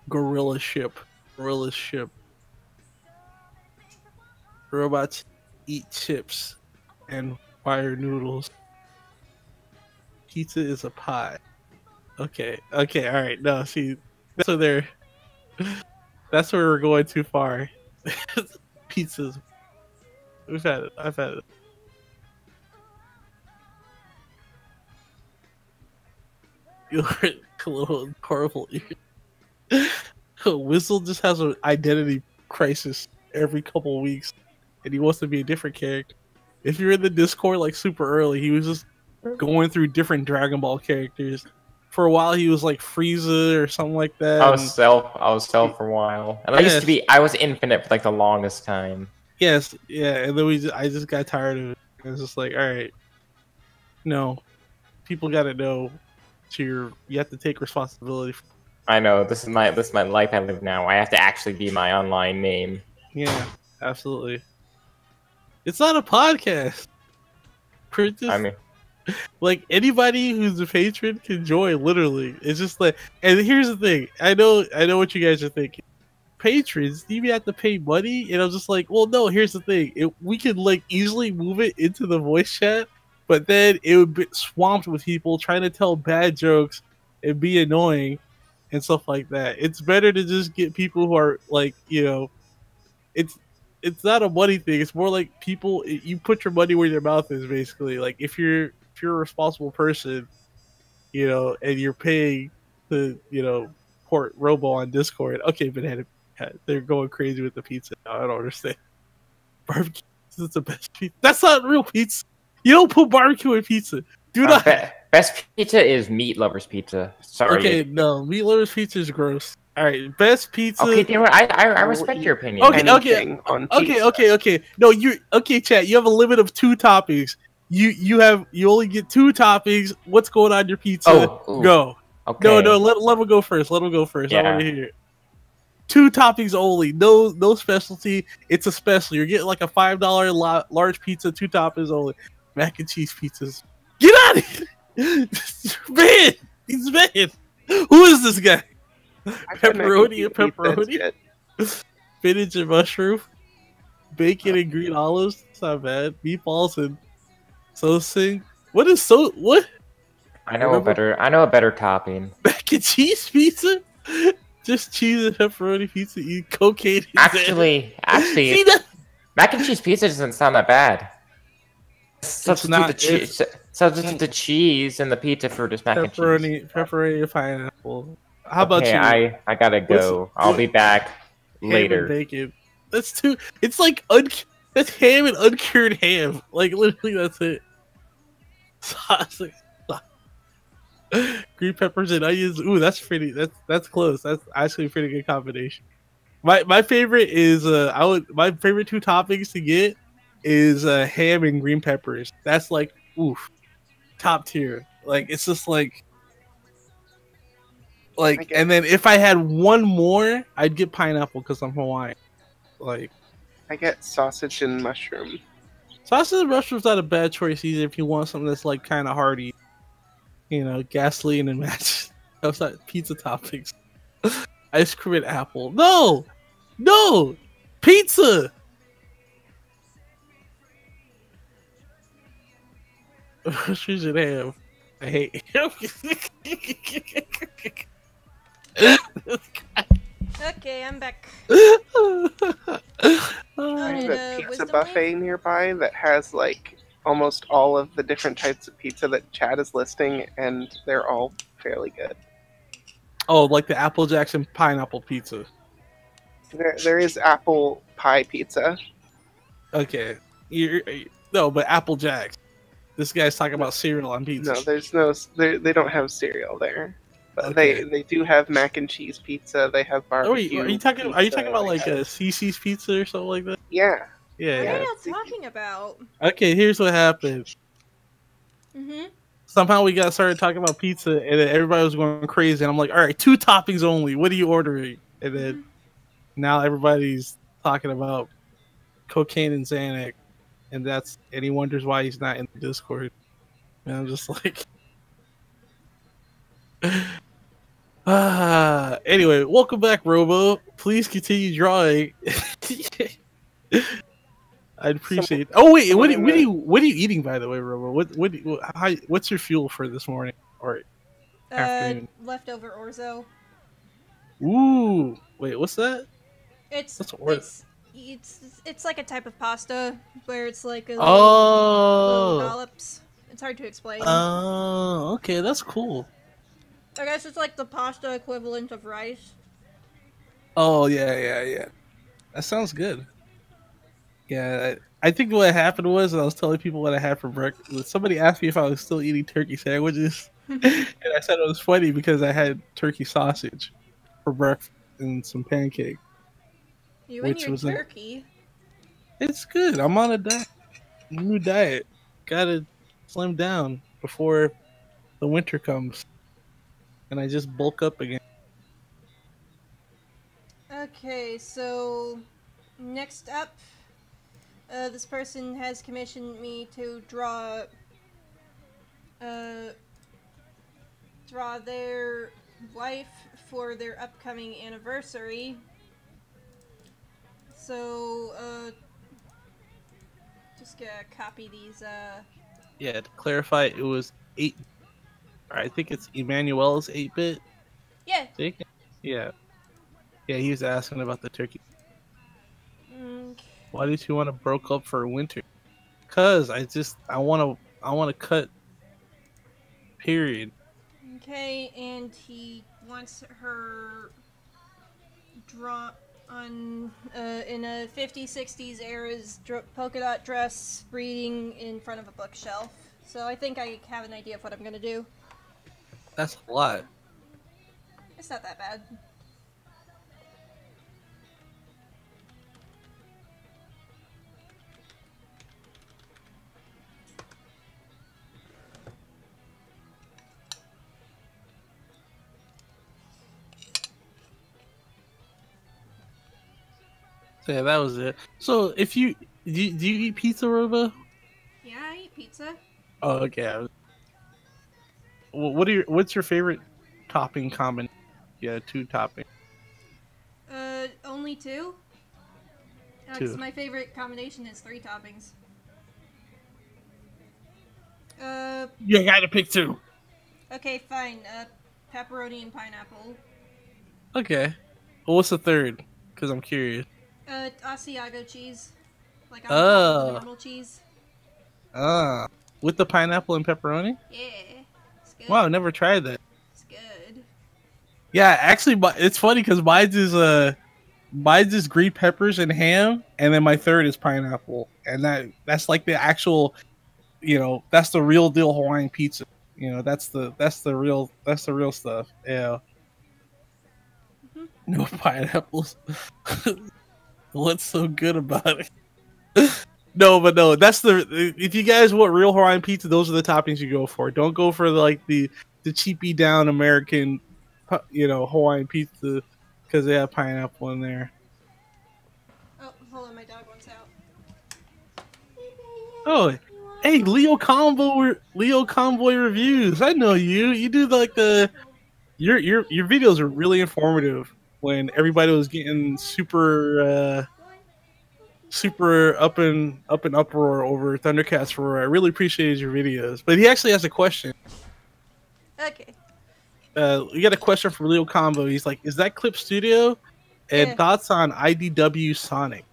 Gorilla ship. Gorilla ship. Robots eat chips and fire noodles. Pizza is a pie. Okay, alright. No, see, that's where we're going too far. Pizzas. I've had it. You're a little horrible. Whistle just has an identity crisis every couple of weeks, and he wants to be a different character. If you're in the Discord like super early, he was just going through different Dragon Ball characters. For a while, he was like Frieza or something like that. I was Self for a while, and I was Infinite for like the longest time. Yes, yeah, and then I just got tired of it. I was just like, all right, no, people got to know. You have to take responsibility. I know this is my life I live now. I have to actually be my online name. Yeah, absolutely. It's not a podcast. I mean, like anybody who's a patron can join. Literally, it's just like. And here's the thing. I know what you guys are thinking. Patrons, you have to pay money, and I'm just like, well, no. Here's the thing: we could like easily move it into the voice chat, but then it would be swamped with people trying to tell bad jokes and be annoying and stuff like that. It's better to just get people who are like, it's not a money thing. It's more like people. You put your money where your mouth is, basically. Like if you're a responsible person, and you're paying to port Robo on Discord. Okay, but they're going crazy with the pizza now. I don't understand. Barbecue is the best pizza. That's not real pizza. You don't put barbecue in pizza. Do not. Best pizza is Meat Lovers Pizza. Sorry. Okay, no, Meat Lovers Pizza is gross. All right, best pizza. Okay, you know what? I will respect eat your opinion. Okay, anything on pizza. Okay. No, chat. You have a limit of 2 toppings. You only get 2 toppings. What's going on your pizza? Oh, ooh. Go. Okay. No, let him go first. Let him go first. I Yeah. want to hear it. 2 toppings only. No specialty. It's a special. You're getting like a $5 large pizza, 2 toppings only. Mac and cheese pizzas. Get out of here, man. He's banned. Who is this guy? I've had mac and Pepperoni cheese and pizza, pepperoni, it's good. spinach and mushroom, bacon and green olives. It's not bad. Meatballs and sing. What is what? I know a better topping. Mac and cheese pizza? Just cheese and pepperoni pizza. Eat cocaine. Actually, See that? mac and cheese pizza doesn't sound that bad. Substitute not- the cheese. Substitute the cheese and the pizza for just mac and cheese. Pepperoni and pineapple. How about Okay, you? I gotta go. I'll be back Ham and later. bacon. That's too. It's like that's ham and uncured ham. Like literally, that's it. Sausage, green peppers and onions. Ooh, that's pretty. That's close. That's actually a pretty good combination. My favorite is my favorite 2 toppings to get is ham and green peppers. That's like oof, top tier. Like it's just like. And then if I had one more, I'd get pineapple because I'm Hawaiian. Like, I get sausage and mushroom. sausage and mushroom's not a bad choice either if you want something that's like kind of hearty. You know, gasoline and match. That's not pizza toppings. Ice cream and apple. No! Pizza! Mushrooms and ham. I hate him. Okay, I'm back. There's And, a pizza wisdom buffet nearby that has like almost all of the different types of pizza that Chad is listing, and they're all fairly good. Oh, like the Apple Jackson pineapple pizza. There is apple pie pizza. Okay. No, but Apple Jacks. This guy's talking about cereal on pizza. No, they don't have cereal there. But Okay. they do have mac and cheese pizza. They have Oh, wait, barbecue. are you talking about like a? a CC's pizza or something like that? Yeah. Yeah, What yeah. are you talking about? Okay, here's what happened. Mm-hmm. Somehow we got started talking about pizza, and then everybody was going crazy. And I'm like, all right, 2 toppings only. What are you ordering? And then now everybody's talking about cocaine and Xanax, and he wonders why he's not in the Discord. And I'm just like, anyway, welcome back, Robo. Please continue drawing. I'd appreciate. Oh wait, what are you eating, by the way, Robo? What's your fuel for this morning or afternoon? Leftover orzo. Ooh, wait, what's that? It's What's orzo? it's like a type of pasta where it's like a little Oh, dollops. It's hard to explain. okay, that's cool. I guess it's like the pasta equivalent of rice. Oh yeah. That sounds good. Yeah, I think what happened was I was telling people what I had for breakfast. Somebody asked me if I was still eating turkey sandwiches, and I said it was funny because I had turkey sausage for breakfast and some pancake. You and Which your was turkey. It's good. I'm on a diet. New diet. Gotta slim down before the winter comes, and I just bulk up again. Okay, so next up, this person has commissioned me to draw their wife for their upcoming anniversary. So, just gonna copy these, Yeah, to clarify, it was 8. I think it's Emmanuel's 8-bit. yeah. Yeah. Yeah, he was asking about the turkey. Okay. Why did you want to broke up for winter? Cause I want to cut. Period. Okay, and he wants her draw on in a 50s, 60s era's polka dot dress, reading in front of a bookshelf. So I think I have an idea of what I'm gonna do. That's a lot. It's not that bad. So yeah, that was it. So if you do you eat pizza, Robo? Yeah, I eat pizza. Oh, okay. What's your favorite topping combination? Yeah, 2 topping. Only 2? 'Cause 2. my favorite combination is 3 toppings. You gotta pick 2. Okay, fine. Pepperoni and pineapple. Okay. Well, what's the third? Because I'm curious. Asiago cheese. Like on top of the Oh. normal cheese. Ah. With the pineapple and pepperoni? Yeah. It's good. Wow, never tried that. It's good. Yeah, actually, it's funny because mine's is green peppers and ham, and then my third is pineapple, and that's like the actual, that's the real deal Hawaiian pizza. That's the real stuff. Yeah. Mhm. No pineapples. What's so good about it? No, but no, if you guys want real Hawaiian pizza, those are the toppings you go for. Don't go for the cheapy down American, Hawaiian pizza because they have pineapple in there. Oh, hold on, my dog wants out. Oh, hey, Leo Convoy reviews. I know you. You do like your videos are really informative. When everybody was getting super up and uproar over Thundercats Roar, I really appreciated your videos. But he actually has a question. Okay. We got a question from Leo Combo. He's like, "Is that Clip Studio?" And Yeah. thoughts on IDW Sonic?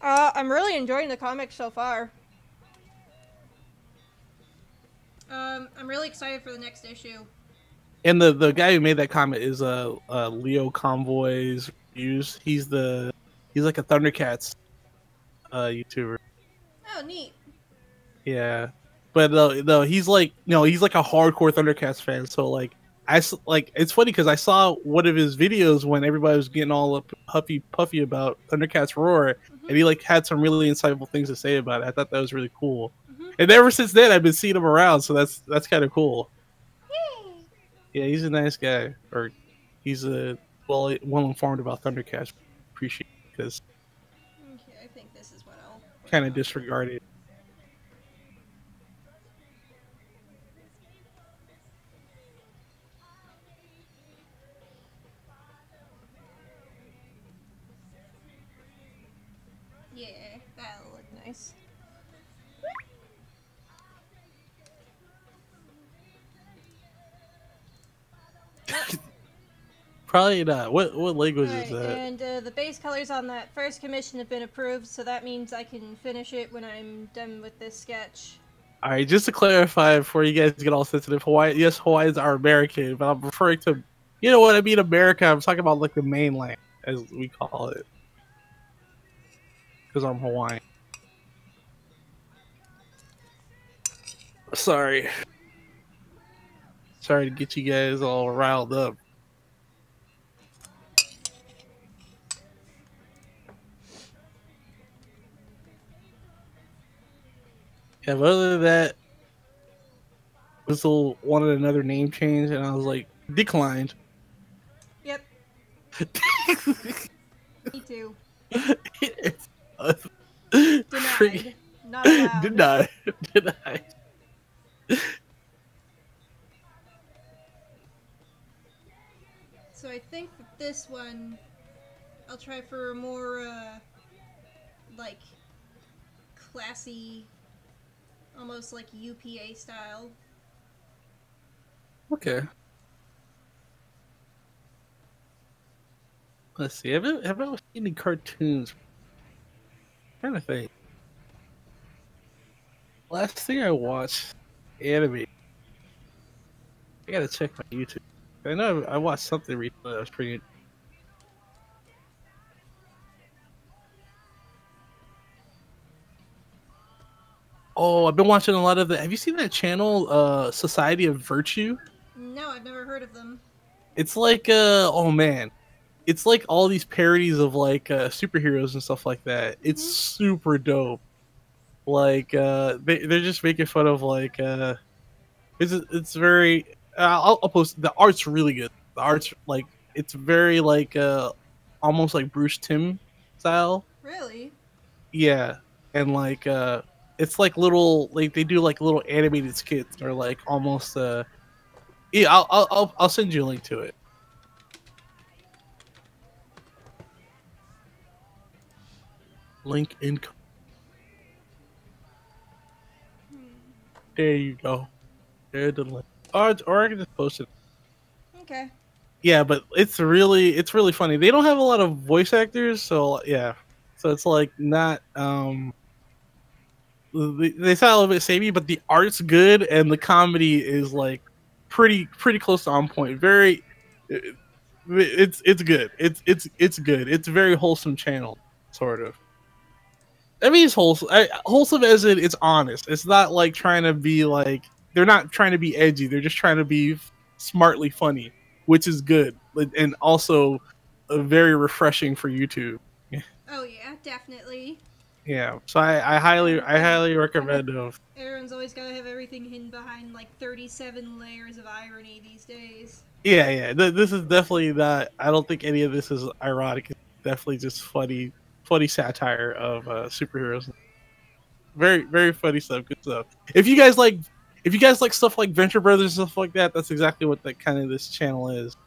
I'm really enjoying the comic so far. I'm really excited for the next issue. And the guy who made that comment is Leo Convoy's reviews. He's like a Thundercats YouTuber. Oh, neat. Yeah, but no, he's like he's like a hardcore Thundercats fan. So like it's funny because I saw one of his videos when everybody was getting all up huffy puffy about Thundercats Roar, and he like had some really insightful things to say about it. I thought that was really cool. And ever since then, I've been seeing him around, so that's kind of cool. Yeah, he's a nice guy, or he's well informed about Thundercats. Appreciate it because Okay, I think this is what I'll kind of disregarded. Yeah, that'll look nice. Probably not. What language Alright, is that? and the base colors on that first commission have been approved, so that means I can finish it when I'm done with this sketch. All right, just to clarify before you guys get all sensitive, Hawaiians are American, but I'm referring to, you know what I mean, America. I'm talking about like the mainland, as we call it, because I'm Hawaiian. Sorry to get you guys all riled up. Yeah, but other than that, Whistle wanted another name change, and I was like, declined. Yep, me too. Denied. Not allowed. Denied. So I think that this one, I'll try for a more, like, classy, almost like UPA style. Okay. Let's see. Have I seen any cartoons? I'm trying to think. Last thing I watched, anime. I gotta check my YouTube. I know I watched something recently that was pretty. Oh, I've been watching a lot of the. Have you seen that channel, Society of Virtue? No, I've never heard of them. It's like, oh man, it's like all these parodies of like superheroes and stuff like that. It's super dope. Like, they're just making fun of like, it's very. I'll post. The art's really good. The art's like, it's very like, almost like Bruce Timm style. Really? Yeah, and like it's like little like they do like little animated skits or like almost yeah. I'll send you a link to it. Link in. There you go. There's the link. Or I can just post it. Okay. Yeah, but it's really funny. They don't have a lot of voice actors, so yeah. So it's like not they sound a little bit samey, but the art's good and the comedy is like pretty close to on point. Very, it's good. It's good. It's a very wholesome channel, sort of. I mean, it's wholesome. Wholesome as in it's honest. It's not like trying to be like they're not trying to be edgy. They're just trying to be smartly funny, which is good and also very refreshing for YouTube. Oh yeah, definitely. Yeah, so I highly recommend them. Everyone's always gotta have everything hidden behind like 37 layers of irony these days. Yeah. This is definitely not. I don't think any of this is ironic. It's definitely just funny satire of superheroes. Very funny stuff. Good stuff. If you guys like stuff like Venture Brothers and stuff like that, that's exactly what that kind of this channel is.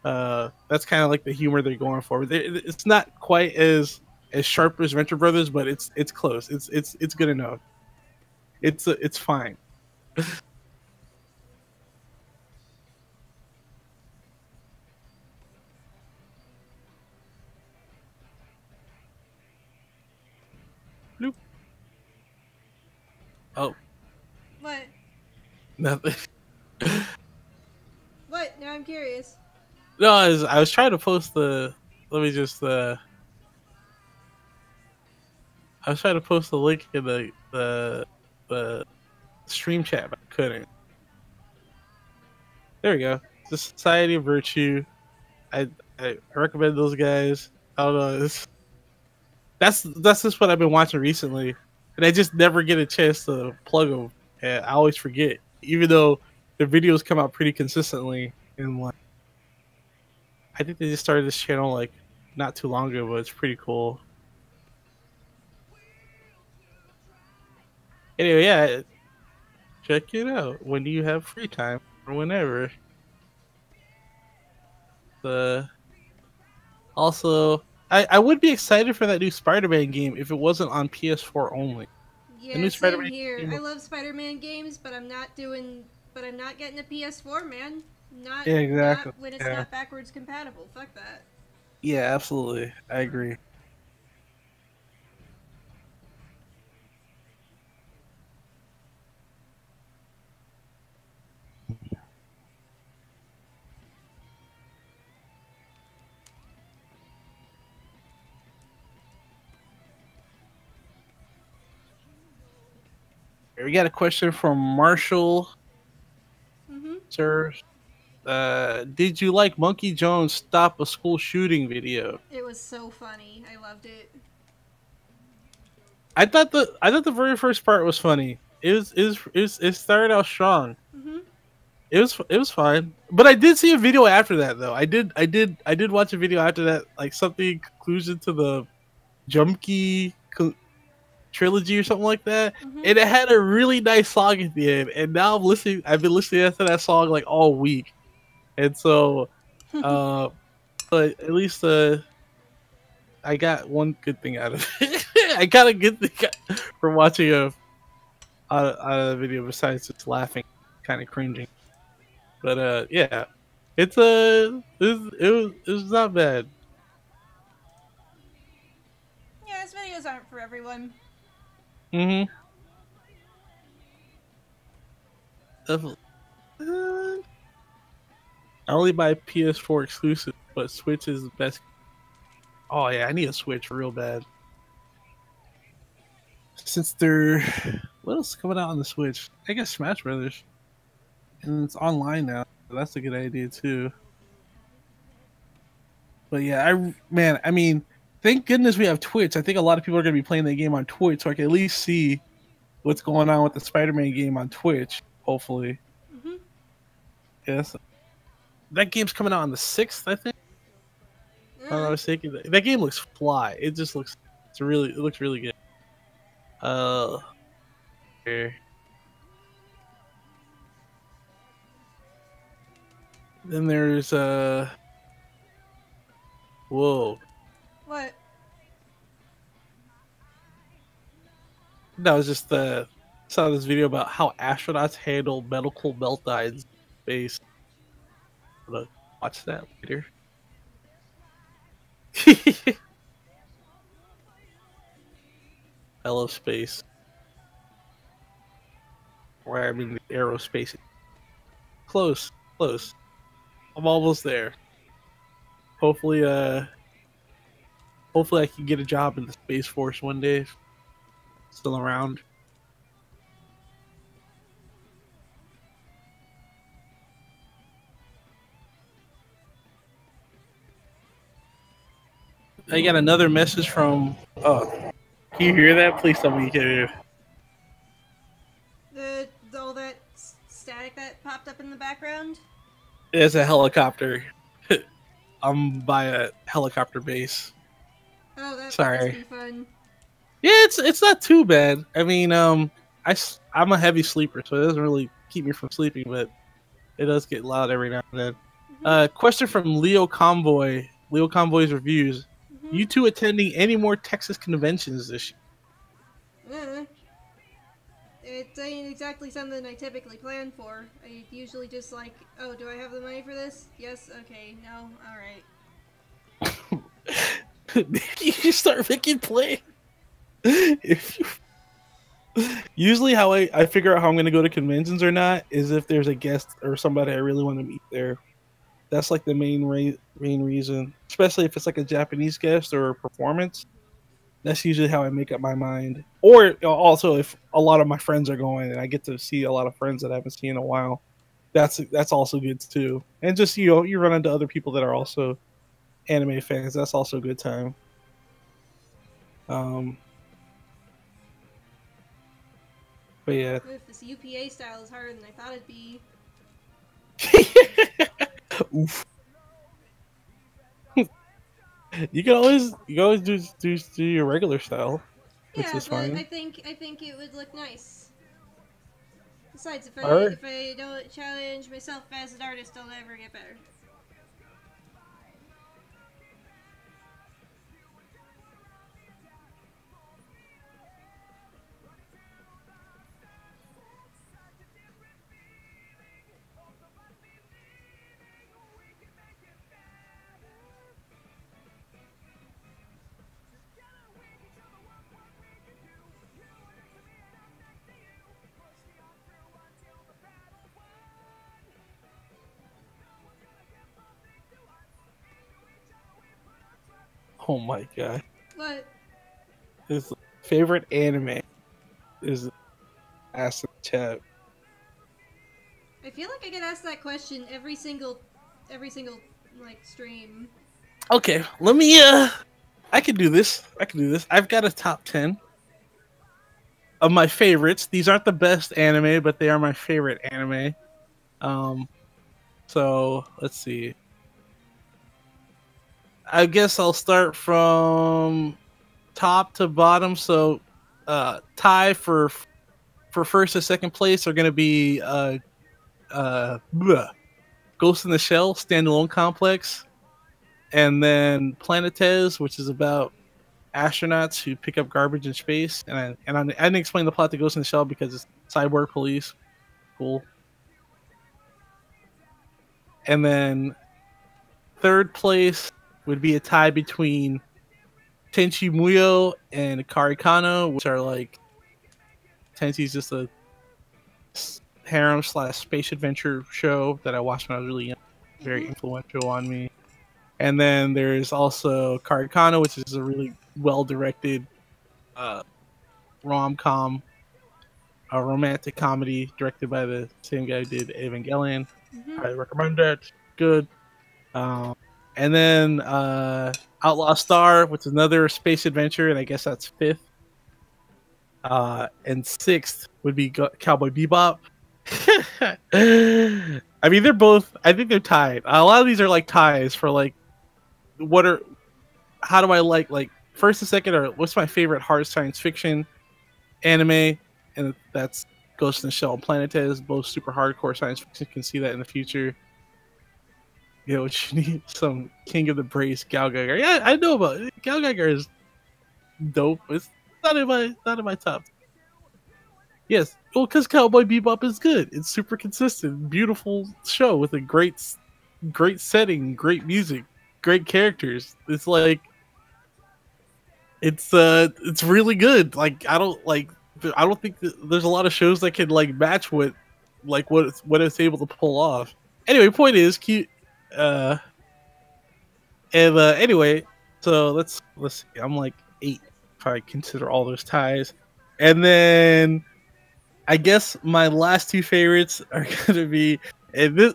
That's kind of like the humor they're going for. It's not quite as sharp as Venture Brothers, but it's close. It's good enough. It's fine. Bloop. Oh, What? nothing. What? Now I'm curious. No, I was trying to post the. Let me just. I was trying to post the link in the stream chat, but I couldn't. There we go. The Society of Virtue. I recommend those guys. I don't know. That's just what I've been watching recently, and I just never get a chance to plug them. And I always forget, even though the videos come out pretty consistently. And like, I think they just started this channel like not too long ago, but it's pretty cool. Anyway, yeah, check it out when you have free time or whenever. Also, I would be excited for that new Spider-Man game if it wasn't on PS4 only. Yeah, new same Spider-Man here. game. I love Spider-Man games, but I'm not getting a PS4, man. Not, Yeah, exactly. Not when it's Yeah. not backwards compatible. Fuck that. Yeah, absolutely. I agree. We got a question from Marshall. Mhm. Sir, did you like Monkey Jones stop a school shooting video? It was so funny. I loved it. I thought the very first part was funny. It started out strong. Mhm. It was fine. But I did see a video after that though. I did watch a video after that, like something conclusion to the Jumkey trilogy or something like that. Mhm. And it had a really nice song at the end. And now I've been listening to that song like all week. And so but at least I got one good thing out of it. I got a good thing from watching a video besides just laughing, kind of cringing. But yeah, it was not bad. Yeah, his videos aren't for everyone. Mm-hmm. I only buy PS4 exclusive, but Switch is the best. Oh yeah, I need a Switch real bad. Since they're What else is coming out on the Switch? I guess Smash Brothers, and it's online now. So that's a good idea too. But yeah, I mean, thank goodness we have Twitch. I think a lot of people are gonna be playing the game on Twitch, so I can at least see what's going on with the Spider-Man game on Twitch. Hopefully, yes. That game's coming out on the 6th, I think. I was thinking that game looks fly. It just looks, it looks really good. Here. Then there's whoa. What? That was just saw this video about how astronauts handle medical meltdowns in space. I'm gonna watch that later. I love space. Where I'm in the aerospace. Close. I'm almost there. Hopefully I can get a job in the Space Force one day. Still around. I got another message from. Oh, can you hear that? Please tell me you can hear. All that static that popped up in the background? It's a helicopter. I'm by a helicopter base. Oh, that Sorry. must be fun. Yeah, it's not too bad. I mean, I'm a heavy sleeper, so it doesn't really keep me from sleeping, but it does get loud every now and then. Question from Leo Convoy. Leo Convoy's reviews. You two attending any more Texas conventions this year? It ain't exactly something I typically plan for. I usually just like, oh, do I have the money for this? Yes, okay, no, alright. You start making plans. Usually how I figure out how I'm going to go to conventions or not is if there's a guest or somebody I really want to meet there. That's like the main reason, especially if it's like a Japanese guest or a performance. That's usually how I make up my mind. Or also if a lot of my friends are going and I get to see a lot of friends that I haven't seen in a while. That's also good too. And just you run into other people that are also anime fans. That's also a good time. But yeah. Oof, this UPA style is harder than I thought it'd be. Oof. You can always do your regular style, which Yeah, is but fine. I think it would look nice. Besides, if Alright. I don't challenge myself as an artist, I'll never get better. Oh my god. What? His favorite anime is Ask the Chat. I feel like I get asked that question every single like stream. Okay, let me I can do this. I've got a top 10 of my favorites. These aren't the best anime, but they are my favorite anime. So let's see. I guess I'll start from top to bottom. So tie for first and second place are going to be Ghost in the Shell standalone complex, and then Planetes, which is about astronauts who pick up garbage in space. And I didn't explain the plot to Ghost in the Shell because it's cyborg police. Cool. And then third place would be a tie between Tenchi Muyo and Akari Kano, which are like Tenchi's just a harem / space adventure show that I watched when I was really young. Very influential on me. And then there's also Akari Kano, which is a really well directed rom-com a romantic comedy directed by the same guy who did Evangelion. Mhm. I recommend it. Good. And then Outlaw Star, which is another space adventure, and I guess that's fifth. And sixth would be Cowboy Bebop. I mean, they're both. I think they're tied. A lot of these are like ties for like, how do I like first and second are what's my favorite hard science fiction anime, and that's Ghost in the Shell and Planetes, both super hardcore science fiction. You can see that in the future. You know, you need some King of the Brace, Gal Gadot. Yeah, I know about it. Gal Gadot is dope. It's not in my top. Yes, well, because Cowboy Bebop is good. It's super consistent, beautiful show with a great setting, great music, great characters. It's like it's really good. Like I don't think that there's a lot of shows that can like match what it's able to pull off. Anyway, point is cute. Anyway, so let's see. I'm like 8 if I consider all those ties, and then I guess my last 2 favorites are gonna be, and this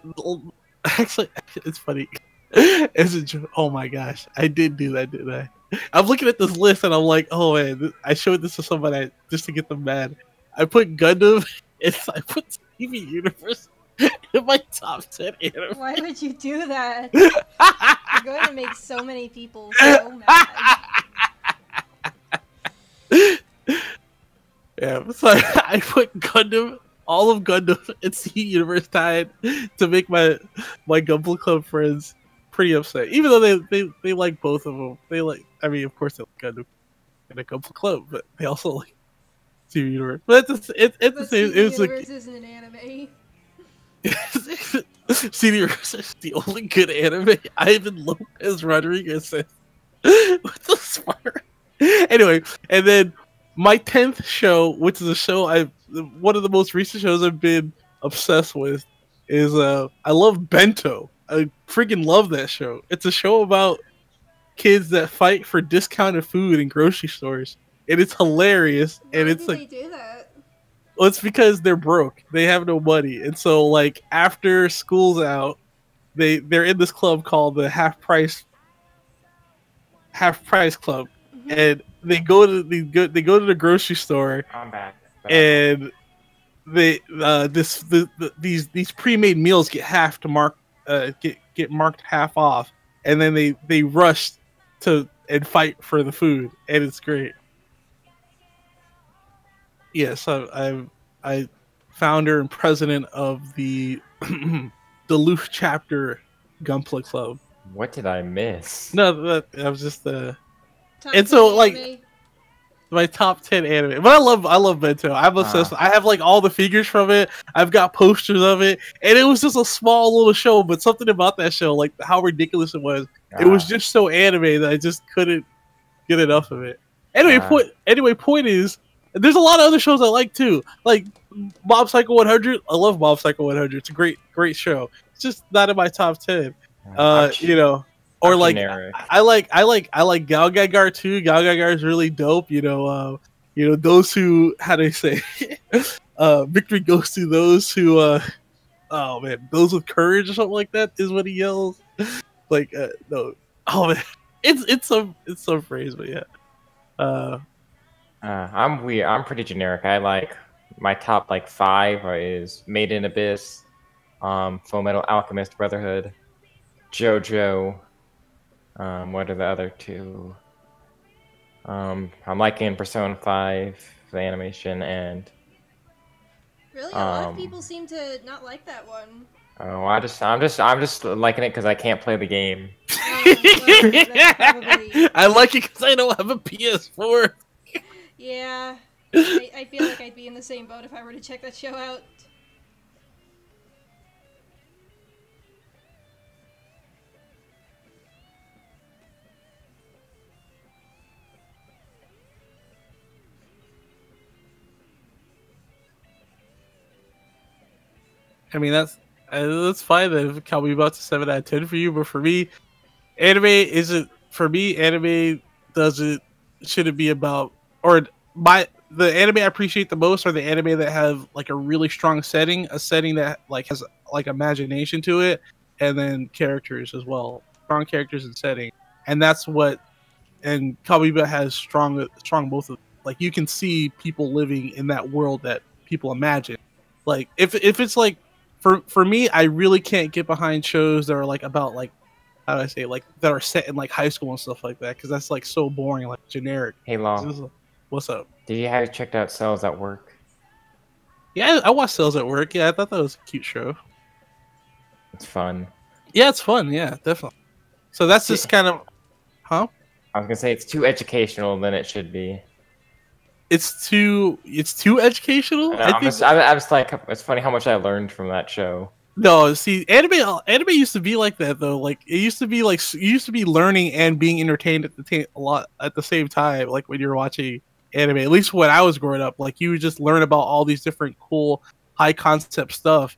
actually it's funny. Oh my gosh, I did do that, didn't I? I'm looking at this list and I'm like, oh man, I showed this to somebody just to get them mad. I put Gundam and I put TV Universe in my top 10 anime. Why would you do that? You're going to make so many people so mad. Yeah, so I put Gundam, all of Gundam, and TV Universe tied to make my Gumball Club friends pretty upset. Even though they like both of them. They like, I mean, of course they like Gundam and a Gumball Club, but they also like TV Universe. But it's the same. TV Universe isn't an anime. TV Universe is the only good anime. Ivan Lopez Rodriguez says with the smart. Anyway, and then my 10th show, which is a show one of the most recent shows I've been obsessed with, is I love Bento. I freaking love that show. It's a show about kids that fight for discounted food in grocery stores, and it's hilarious. Why and it's do like, they do that? well, it's because they're broke. They have no money, and so like after school's out, they're in this club called the Half Price Club, Mm-hmm. and they go to the grocery store. I'm back. And they these pre-made meals get get marked half off, and then they rush to and fight for the food, and it's great. Yes, I'm founder and president of the Duluth chapter Gunpla Club. What did I miss? No, that was just Top and so, 10 like, anime. my top 10 anime. But I love Bento. I'm obsessed. I have like all the figures from it. I've got posters of it, and it was just a small little show. But something about that show, like how ridiculous it was, it was just so anime that I just couldn't get enough of it. Anyway, point is, there's a lot of other shows I like too, like Mob Psycho 100. I love Mob Psycho 100. It's a great show. It's just not in my top 10. You know. Or like generic. I like Gal Gadot too. Gal Gadot is really dope. You know those who, how do I say, victory goes to those who oh man, those with courage or something like that is what he yells. Like no, oh man, it's some phrase, but yeah. I'm weird. I'm pretty generic. I like my top like 5 is Made in Abyss, Full Metal Alchemist Brotherhood, JoJo. What are the other 2? I'm liking Persona 5, the animation, and Really, a lot of people seem to not like that one. oh, I'm just liking it because I can't play the game. Well, that's probably... I like it because I don't have a PS4. Yeah, I feel like I'd be in the same boat if I were to check that show out. I mean, that's fine then. Cowboy Bebop's a 7 out of 10 for you, but for me, anime isn't. For me, anime shouldn't be about, or the anime I appreciate the most are the anime that have like a really strong setting, a setting that like has like imagination to it, and then characters as well, strong characters and setting, and that's what. And Cowboy Bebop has strong both of them. Like you can see people living in that world that people imagine. Like if it's like for me, I really can't get behind shows that are like about like how do I say like that are set in like high school and stuff like that because that's like so boring, like generic. Hey, Law. What's up? Did you have checked out Cells at Work? Yeah, I watched Cells at Work. Yeah, I thought that was a cute show. It's fun. Yeah, it's fun. Yeah, definitely. So that's just kind of, huh? I was gonna say it's too educational than it should be. It's too educational. I'm just like, it's funny how much I learned from that show. No, see, anime used to be like that though. Like it used to be like you used to be learning and being entertained a lot at the same time. Like when you're watching anime, at least when I was growing up, like you would just learn about all these different cool high concept stuff.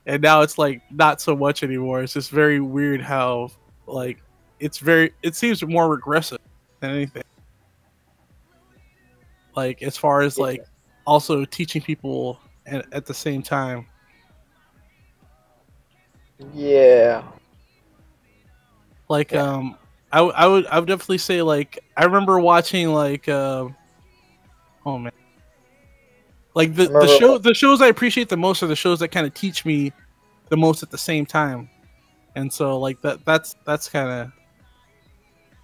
And now it's like not so much anymore. It's just very weird how like it seems more regressive than anything. Like as far as like also teaching people at the same time. Yeah. Like I would definitely say like I remember watching like oh man. Like the shows I appreciate the most are the shows that kind of teach me the most at the same time. And so like that's kind of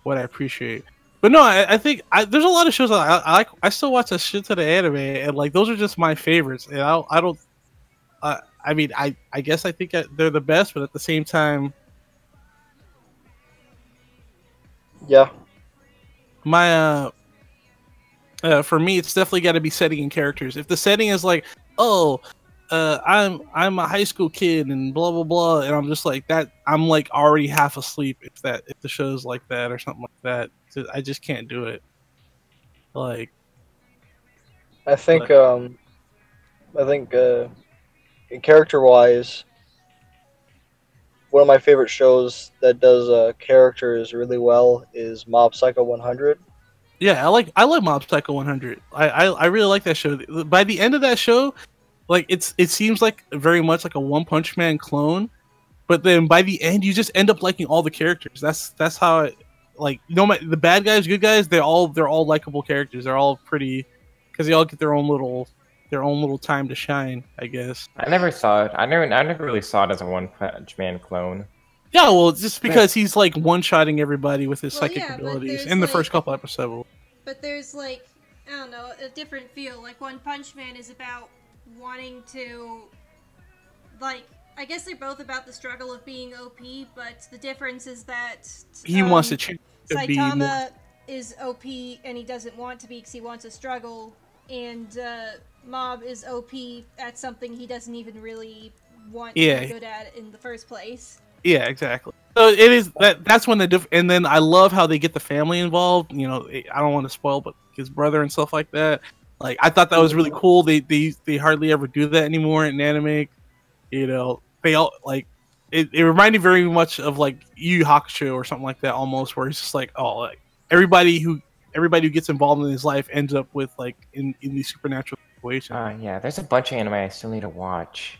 what I appreciate. But no, I think there's a lot of shows that I like. I still watch a shit ton of anime, and like those are just my favorites. And I don't. I mean, I guess I think they're the best, but at the same time, yeah. My for me, it's definitely got to be setting and characters. If the setting is like, oh, I'm a high school kid and blah blah blah, and I'm just like that, I'm like already half asleep if the show's like that or something like that. I just can't do it. Like, I think character wise, one of my favorite shows that does characters really well is Mob Psycho 100. Yeah, I like Mob Psycho 100. I really like that show. By the end of that show, like it seems like very much like a One Punch Man clone, but then by the end you just end up liking all the characters. That's how it, like the bad guys, good guys, they're all likable characters. They're all pretty because they all get their own little time to shine, I guess. I never saw it. I never really saw it as a One Punch Man clone. Yeah, well, just because he's like one-shotting everybody with his psychic abilities in the first couple episodes. But there's like, I don't know, a different feel. Like One Punch Man is about wanting to, like, I guess they're both about the struggle of being OP, but the difference is that he wants to change. Saitama is OP and he doesn't want to be because he wants to struggle, and Mob is OP at something he doesn't even really want to be good at in the first place. Yeah, exactly. So it is that's when and then I love how they get the family involved. You know, I don't want to spoil, but his brother and stuff like that. Like I thought that was really cool. They hardly ever do that anymore in anime. You know, they all like it reminded very much of like Yu Yu Hakusho or something like that almost, where it's just like, oh, like everybody who gets involved in his life ends up with like in these supernatural situations. Yeah, there's a bunch of anime I still need to watch.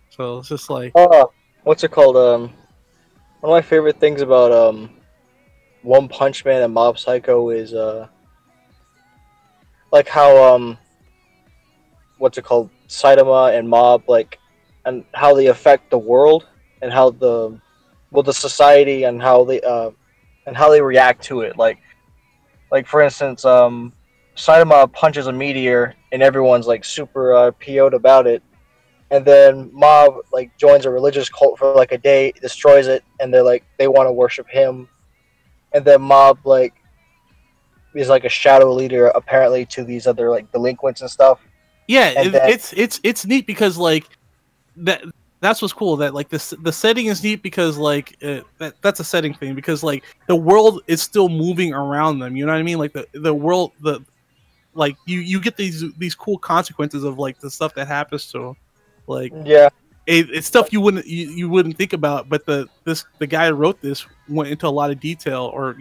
So it's just like what's it called? One of my favorite things about One Punch Man and Mob Psycho is like how what's it called? Saitama and Mob, like, and how they affect the world and how the society and how they react to it. Like for instance, Saitama punches a meteor and everyone's like super PO'd about it. And then Mob like joins a religious cult for like a day, destroys it, and they're like they want to worship him. And then Mob like is like a shadow leader apparently to these other like delinquents and stuff. Yeah, it's neat because like that's what's cool. That like the setting is neat because like that's a setting thing because like the world is still moving around them. You know what I mean? Like the world like you get these cool consequences of like the stuff that happens to them. Like it's stuff you wouldn't think about, but the guy who wrote this went into a lot of detail or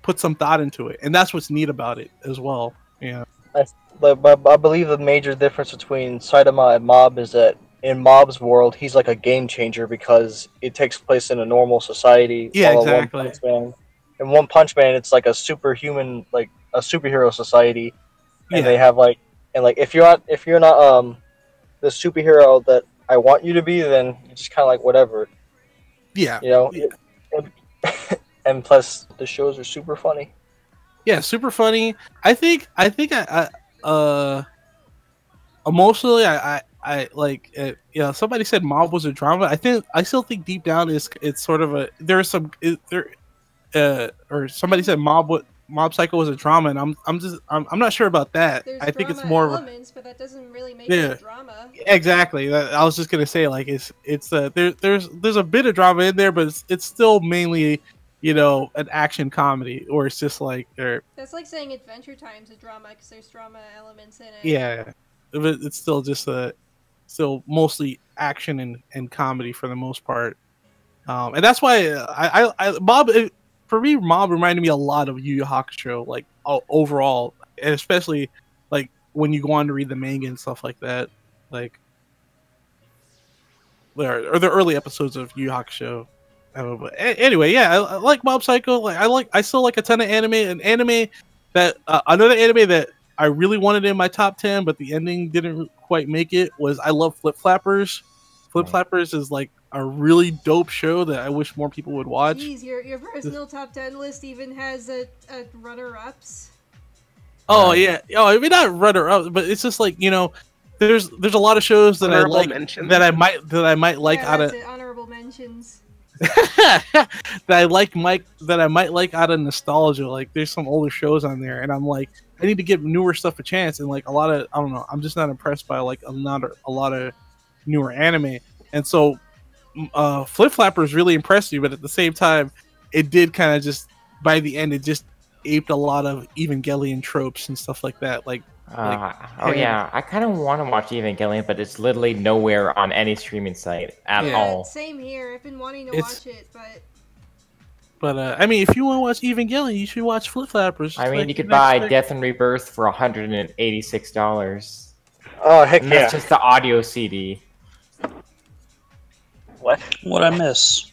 put some thought into it, and that's what's neat about it as well. Yeah. I believe the major difference between Saitama and Mob is that in Mob's world, he's like a game changer because it takes place in a normal society. Yeah, while exactly. In One Punch Man, it's like a superhuman, like a superhero society, and Yeah. they have like, and like if you're not the superhero that I want you to be, then you just kind of like whatever, Yeah. you know. Yeah. And plus, the shows are super funny. Yeah, super funny. I think emotionally, I like, you know, somebody said Mob was a drama. I still think deep down it's sort of a, there's some or somebody said Mob Psycho was a drama, and I'm not sure about that. There's I think it's drama more of a, elements, but that doesn't really make Yeah. it a drama. exactly. I was just gonna say, like, there's a bit of drama in there, but it's still mainly, you know, an action comedy, or it's just like, or That's like saying Adventure Time's a drama because there's drama elements in it. yeah, but it's still just still mostly action and comedy for the most part. And that's why Mob, for me, Mob reminded me a lot of Yu Yu Hakusho, like overall, and especially like when you go on to read the manga and stuff like that, like or the early episodes of Yu Yu Hakusho. But anyway, yeah, I like Mob Psycho. Like I still like a ton of anime. An anime that another anime that I really wanted in my top 10, but the ending didn't quite make it, was I love Flip Flappers. Flip Flappers is like a really dope show that I wish more people would watch. Jeez, your personal top 10 list even has a runner-ups. Oh yeah, I mean, not runner up, but it's just like, you know, there's a lot of shows that Honorable I like mentions. that I might like Yeah, out of that's it, honorable mentions. that I might like out of nostalgia. Like, there's some older shows on there, and I'm like, I need to give newer stuff a chance. And like a lot of, I don't know, I'm just not impressed by like a lot of newer anime. And so, Flip Flappers really impressed me, but at the same time, it did kind of just, by the end, it just aped a lot of Evangelion tropes and stuff like that. Like, oh yeah, I kind of want to watch Evangelion, but it's literally nowhere on any streaming site at Yeah. all. Same here. I've been wanting to It's- watch it, but I mean, if you want to watch Evangelion, you should watch Flip Flappers. I mean, Like, you could next buy pick. Death and Rebirth for $186. Oh heck And yeah! that's just the audio CD. What? What I miss?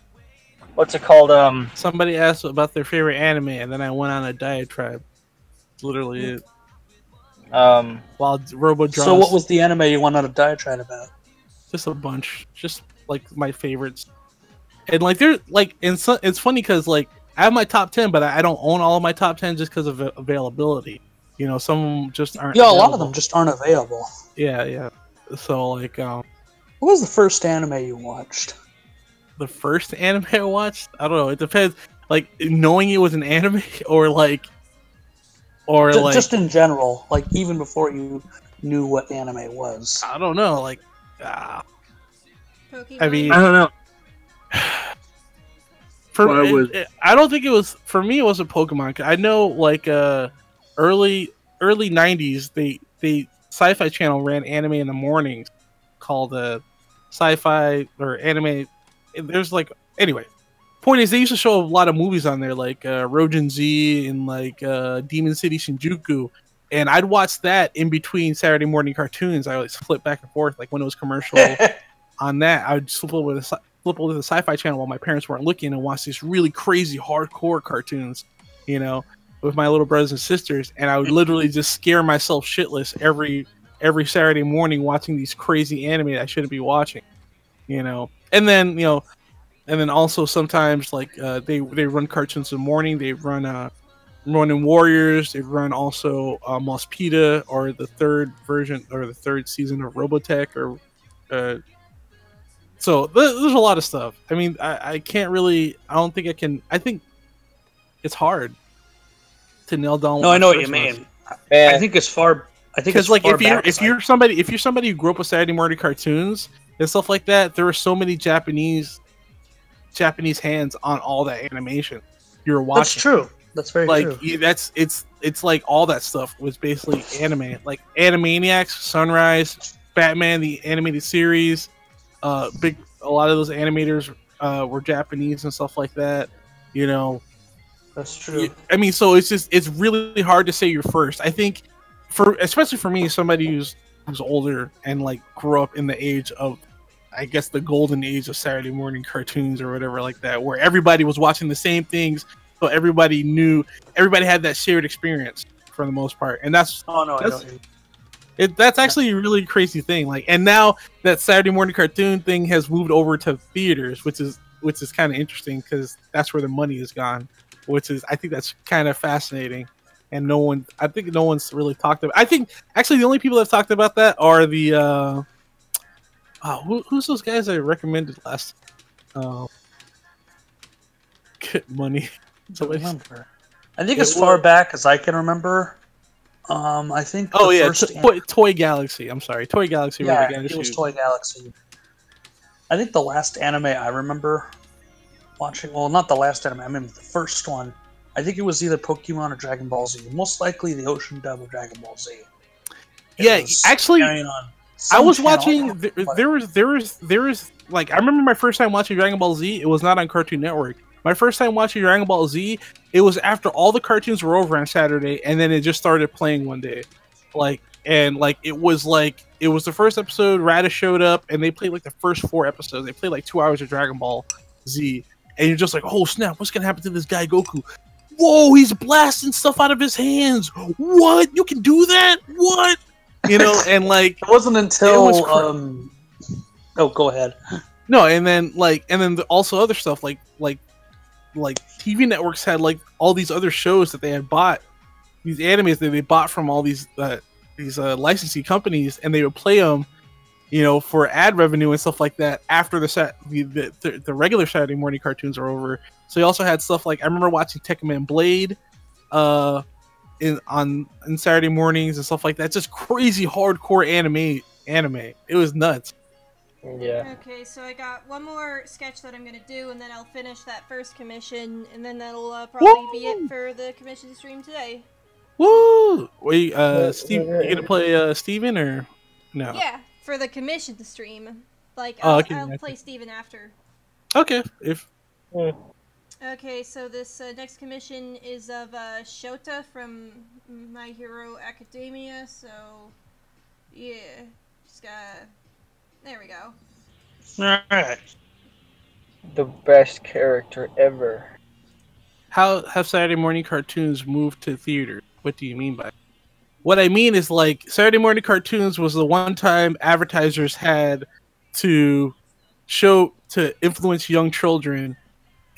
What's it called? Somebody asked about their favorite anime, and then I went on a diatribe. That's literally it. While Robo draws, So what was the anime you went on a diatribe about? just a bunch, just like my favorites. And like they're like, and so, it's funny because like I have my top 10, but I don't own all of my top 10 just because of availability. You know, some of them just aren't. Yeah, a lot of available. them just aren't available. Yeah. So like, What was the first anime you watched? the first anime I watched, I don't know. It depends. Like, knowing it was an anime, or like, Just in general, like even before you knew what anime was. I don't know. Like, Pokemon. I mean, I don't know. for Well, I was- I don't think it was, for me. It wasn't Pokemon. I know, like, early 90s, they Sci-Fi Channel ran anime in the mornings called Sci-Fi or Anime. There's like, anyway. Point is, they used to show a lot of movies on there, like Rojin Z and like Demon City Shinjuku, and I'd watch that in between Saturday morning cartoons. I always flip back and forth, like when it was commercial on that. I would flip over the Sci-Fi Channel while my parents weren't looking and watch these really crazy hardcore cartoons, you know, with my little brothers and sisters, and I would literally just scare myself shitless every Saturday morning watching these crazy anime that I shouldn't be watching, you know. And then, you know, and then also sometimes like they run cartoons in the morning. They run Ronin Warriors. They run also Mospita, or the third version or the third season of Robotech, or so there's a lot of stuff. I mean, I can't really. I don't think I can. I think it's hard to nail down. No, I know what you first was. mean. Man, I think it's far. I think Because it's like far if you're back as somebody who grew up with Saturday morning cartoons and stuff like that, there are so many Japanese hands on all that animation you're watching. That's true. That's very Like true. it's like all that stuff was basically anime. Like Animaniacs, Sunrise, Batman the animated series, a lot of those animators were Japanese and stuff like that. You know, That's true. I mean, so it's really hard to say you're first. I think especially for me, somebody who's older and like grew up in the age of, I guess, the golden age of Saturday morning cartoons or whatever like that, where everybody was watching the same things, so everybody had that shared experience for the most part, and that's actually a really crazy thing. Like, and now that Saturday morning cartoon thing has moved over to theaters, which is kind of interesting because that's where the money has gone. I think that's kind of fascinating, and I think no one's really talked about. I think actually the only people that have talked about that are the who's those guys I recommended last? Get money. I think as far back as I can remember. I think. Oh yeah, Toy Galaxy. I'm sorry, Toy Galaxy. Yeah, it was Toy Galaxy. I think the last anime I remember watching. Well, not the last anime. I mean the first one. I think it was either Pokemon or Dragon Ball Z. Most likely the Ocean dub of Dragon Ball Z. Yeah, actually, I was watching. There was like, I remember my first time watching Dragon Ball Z. It was not on Cartoon Network. My first time watching Dragon Ball Z, it was after all the cartoons were over on Saturday, and then it just started playing one day. It was the first episode. Raditz showed up, and they played like the first 4 episodes. They played like 2 hours of Dragon Ball Z, and you're just like, oh snap, what's gonna happen to this guy Goku? Whoa, he's blasting stuff out of his hands. What? You can do that? What? You know, and like it wasn't until oh, go ahead. No, and then also other stuff like TV networks had like all these other shows that they had bought, these animes that they bought from all these licensing companies, and they would play them, you know, for ad revenue and stuff like that after the regular Saturday morning cartoons are over. So you also had stuff like, I remember watching Tekkaman Blade in Saturday mornings and stuff like that. Just crazy hardcore anime. It was nuts. Yeah. Okay, so I got one more sketch that I'm gonna do, and then I'll finish that first commission, and then that'll probably be it for the commission stream today. Woo! Wait, Steve, you gonna play Steven or no? Yeah, for the commission stream. Like, I'll play Steven after. Okay, Okay, so this next commission is of Shota from My Hero Academia, so yeah, just gotta... There we go. Alright. The best character ever. How have Saturday morning cartoons moved to theater? What do you mean by that? What I mean is, like, Saturday morning cartoons was the one time advertisers had to influence young children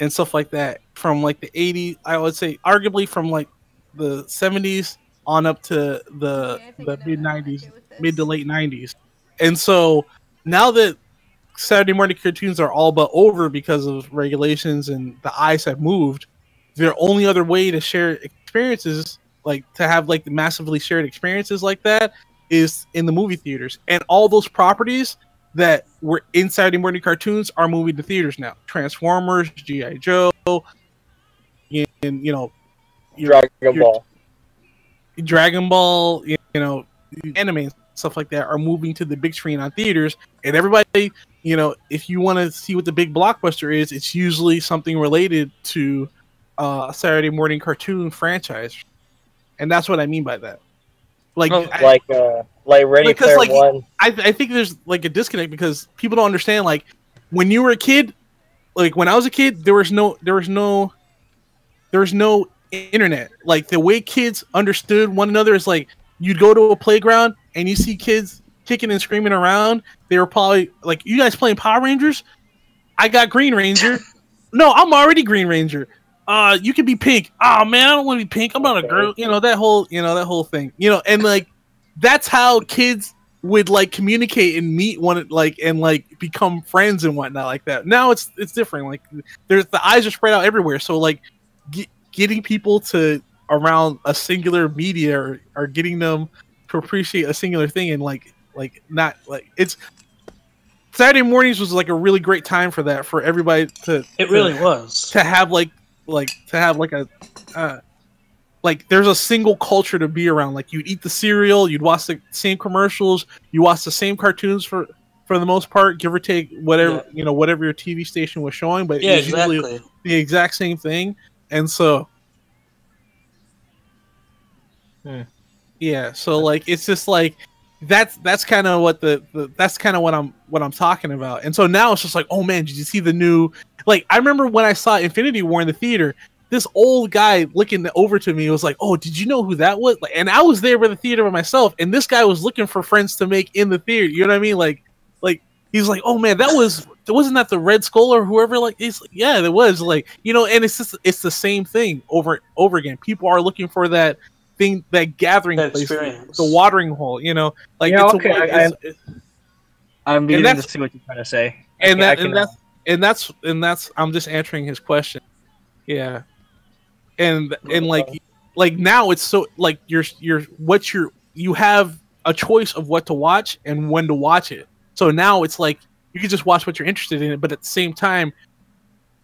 and stuff like that from like the 80s, I would say arguably from like the 70s on up to the mid 90s, mid to late 90s. And so now that Saturday morning cartoons are all but over because of regulations and the eyes have moved, their only other way to share experiences, like to have like the massively shared experiences like that, is in the movie theaters. And all those properties that were in Saturday morning cartoons are moving to theaters now. Transformers, G.I. Joe, and Dragon Ball, you know, anime and stuff like that are moving to the big screen on theaters. And everybody, you know, if you want to see what the big blockbuster is, it's usually something related to a Saturday morning cartoon franchise. And that's what I mean by that. Like Ready Player One. I think there's like a disconnect because people don't understand. Like when you were a kid, like when I was a kid, there was no internet. Like the way kids understood one another is like you'd go to a playground and you see kids kicking and screaming around. They were probably like, "You guys playing Power Rangers? I got Green Ranger. No, I'm already Green Ranger. You can be pink. Oh man, I don't want to be pink. I'm not a girl." You know that whole thing. You know, and like that's how kids would like communicate and meet one, like, and like become friends and whatnot like that. Now it's different. Like the eyes are spread out everywhere. So like getting people to around a singular media or getting them to appreciate a singular thing and like not like it's Saturday mornings was like a really great time for that, for everybody to have like there's a single culture to be around. Like you'd eat the cereal, you'd watch the same commercials, you watch the same cartoons for the most part, give or take whatever whatever your TV station was showing, but it's usually the exact same thing. And so Yeah, so like it's just like that's kind of what that's kind of what I'm talking about. And so now it's just like, oh man, did you see the new? Like I remember when I saw Infinity War in the theater, this old guy looking over to me was like, oh, did you know who that was? Like, and I was there by the theater by myself, and this guy was looking for friends to make in the theater. You know what I mean? Like he's like, oh man, wasn't that the Red Skull or whoever? Like, it's like, yeah, it was. Like, you know, and it's the same thing over and over again. People are looking for that thing, that gathering place, the watering hole. You know, like yeah, it's okay. I'm beginning to see what you're trying to say, and that's I'm just answering his question. Yeah, and like now it's so like you have a choice of what to watch and when to watch it. So now it's like you can just watch what you're interested in, but at the same time,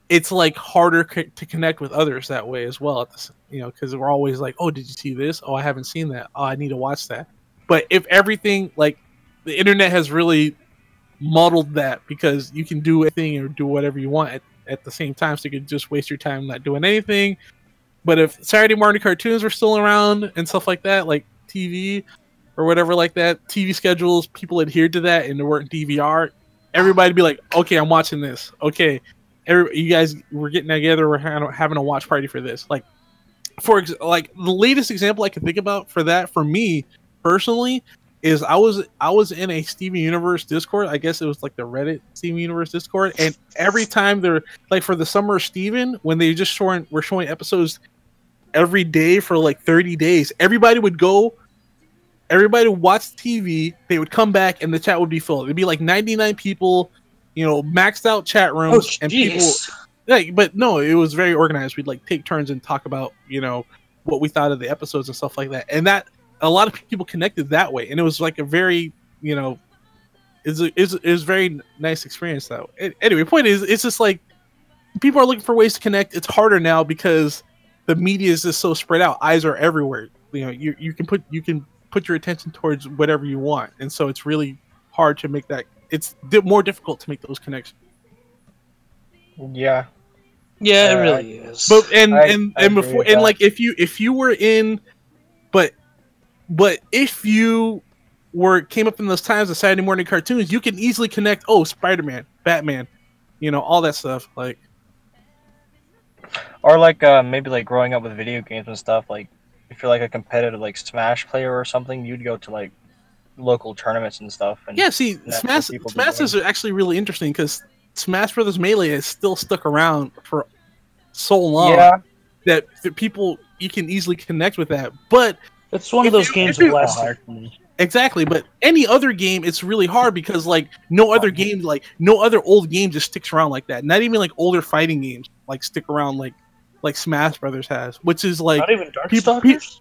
it's like harder to connect with others that way as well. You know, because we're always like, oh, did you see this? Oh, I haven't seen that. Oh, I need to watch that. But if everything, like the internet has really muddled that, because you can do anything or do whatever you want at the same time, so you could just waste your time not doing anything. But if Saturday morning cartoons were still around and stuff like that, like TV or whatever like that, TV schedules, people adhered to that and there weren't DVR, everybody'd be like, okay, I'm watching this. Okay, you guys, we're getting together, we're having a watch party for this. Like, like the latest example I can think about for that, for me personally, is I was in a Steven Universe Discord. I guess it was like the Reddit Steven Universe Discord, and every time they're like, for the Summer of Steven, when they just were showing episodes every day for like 30 days, everybody would watch TV, they would come back, and the chat would be full. It'd be like 99 people, you know, maxed out chat rooms, and people. Like, but no, it was very organized. We'd like take turns and talk about, you know, what we thought of the episodes and stuff like that. And that a lot of people connected that way, and it was like a very, you know, is very nice experience though. Anyway, point is, it's just like people are looking for ways to connect. It's harder now because the media is just so spread out. Eyes are everywhere. You know, you can put your attention towards whatever you want, and so it's really hard to make that. It's more difficult to make those connections. Yeah, it really is. But like if you were in, but if you came up in those times of Saturday morning cartoons, you can easily connect. Oh, Spider-Man, Batman, you know, all that stuff. Like, or like maybe like growing up with video games and stuff. Like, if you're like a competitive like Smash player or something, you'd go to like local tournaments and stuff. And yeah, see, Smash is actually really interesting because Smash Brothers Melee has still stuck around for so long that people, you can easily connect with that. But it's one of those games that lasts hard for me. Exactly, but any other game, it's really hard because like no other game, like no other old game just sticks around like that. Not even like older fighting games like stick around like Smash Brothers has, which is like not even Darkstalkers.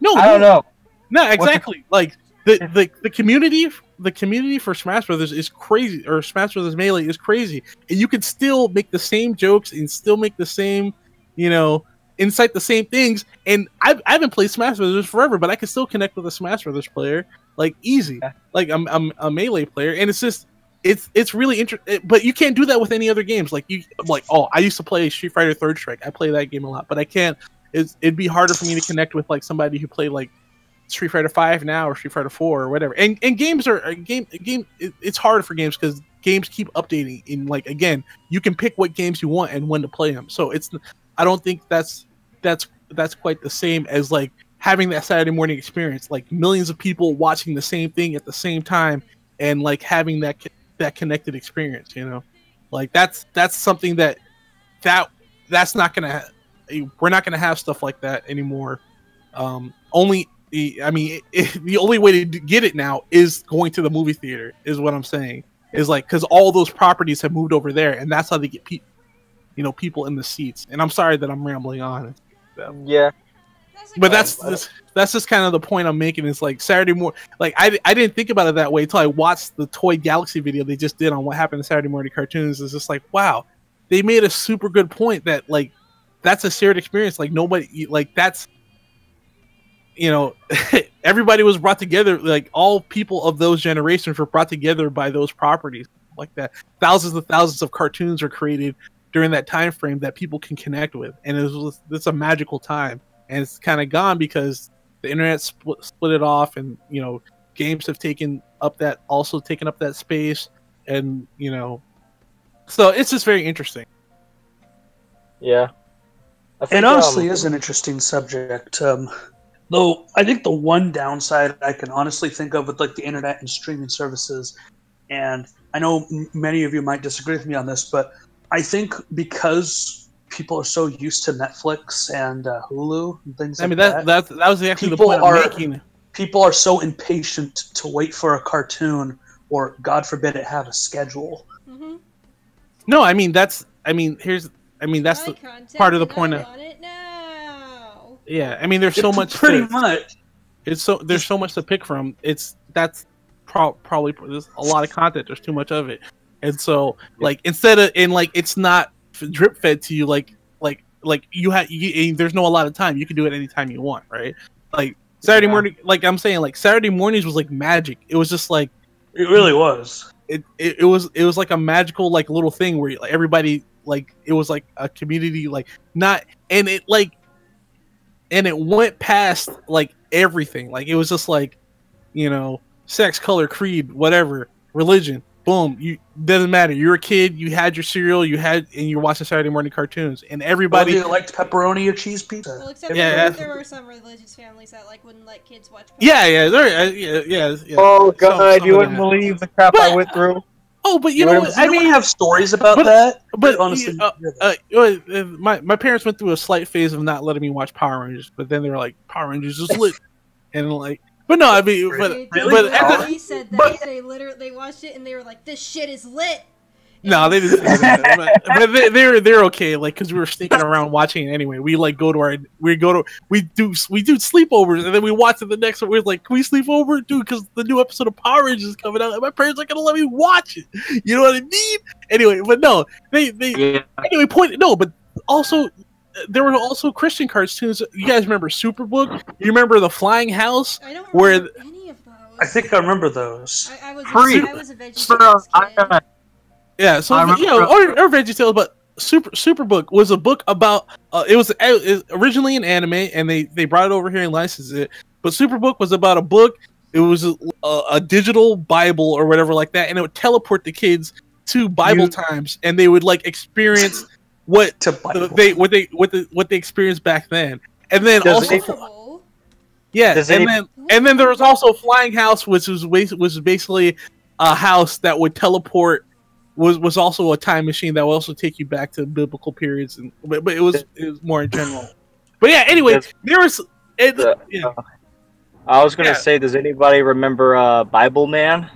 No, I don't know. No, exactly. Like the community for Smash Brothers is crazy, or Smash Brothers Melee is crazy, and you can still make the same jokes and still make the same, you know, incite the same things. And I haven't played Smash Brothers forever, but I can still connect with a Smash Brothers player like easy. Like I'm a Melee player, and it's just it's really interesting. But you can't do that with any other games. Like I used to play Street Fighter Third Strike. I play that game a lot, but I can't. It'd be harder for me to connect with like somebody who played like Street Fighter 5 now or Street Fighter 4 or whatever. And games are it's hard for games because games keep updating. And like, again, you can pick what games you want and when to play them. So I don't think that's quite the same as like having that Saturday morning experience, like millions of people watching the same thing at the same time and like having that connected experience, you know. Like that's something that's not gonna, we're not gonna have stuff like that anymore. The only way to get it now is going to the movie theater, is what I'm saying. Is like, because all those properties have moved over there, and that's how they get people in the seats. And I'm sorry that I'm rambling on. Yeah, but that's just kind of the point I'm making. Is like Saturday morning. Like I didn't think about it that way until I watched the Toy Galaxy video they just did on what happened in Saturday morning cartoons. It's just like, wow, they made a super good point that like that's a shared experience. Like nobody, like that's, you know, everybody was brought together. Like all people of those generations were brought together by those properties like that. Thousands and thousands of cartoons are created during that time frame that people can connect with, and it's a magical time. And it's kind of gone because the internet split it off, and games have taken up that space, and so it's just very interesting. Yeah. It honestly is an interesting subject. Though I think the one downside I can honestly think of with like the internet and streaming services, and I know many of you might disagree with me on this, but I think because people are so used to Netflix and Hulu and things like that. That was actually the point I'm making. People are so impatient to wait for a cartoon, or God forbid it have a schedule. Mm-hmm. No, that's the part of the point of. On it now. Yeah, there's so much. Pretty much. There's so much to pick from. That's probably there's a lot of content. There's too much of it, and so instead of it's not drip fed to you like there's no allotted time. You can do it anytime you want, right? Like Saturday morning, I'm saying, Saturday mornings was like magic. It was just like it really was. It was like a magical little thing where everybody it was like a community and it went past everything. It was just sex, color, creed, whatever, religion. Boom, doesn't matter. You're a kid. You had your cereal. And you're watching Saturday morning cartoons, and everybody liked pepperoni or cheese pizza. Well, except there were some religious families that wouldn't let kids watch. Yeah. Oh God, you wouldn't believe the crap I went through. Oh, but you know what? Have stories about that. But honestly, my parents went through a slight phase of not letting me watch Power Rangers, but then they were like, Power Rangers is lit, and but no, they said that they watched it and they were like, "This shit is lit." No, they didn't say that. but they're okay, because we were sneaking around watching it anyway. We do sleepovers, and then we watch it the next one. We're like, "Can we sleep over, dude? Because the new episode of Power Rangers is coming out, and my parents aren't gonna let me watch it." You know what I mean? Anyway, but no, but also. There were also Christian cartoons. You guys remember Superbook? You remember the Flying House? I don't remember any of those. I think I remember those. I was a VeggieTales kid. Yeah, so or VeggieTales, but Superbook was a book about. It was originally an anime, and they brought it over here and licensed it. But Superbook was about a book. It was a digital Bible or whatever like that, and it would teleport the kids to Bible times, and they would experience. What they experienced back then, and then and then there was also Flying House, which was basically a house that would teleport. Was also a time machine that would also take you back to biblical periods, but it was more in general. But yeah, anyway, there was. I was gonna say, does anybody remember Bible Man?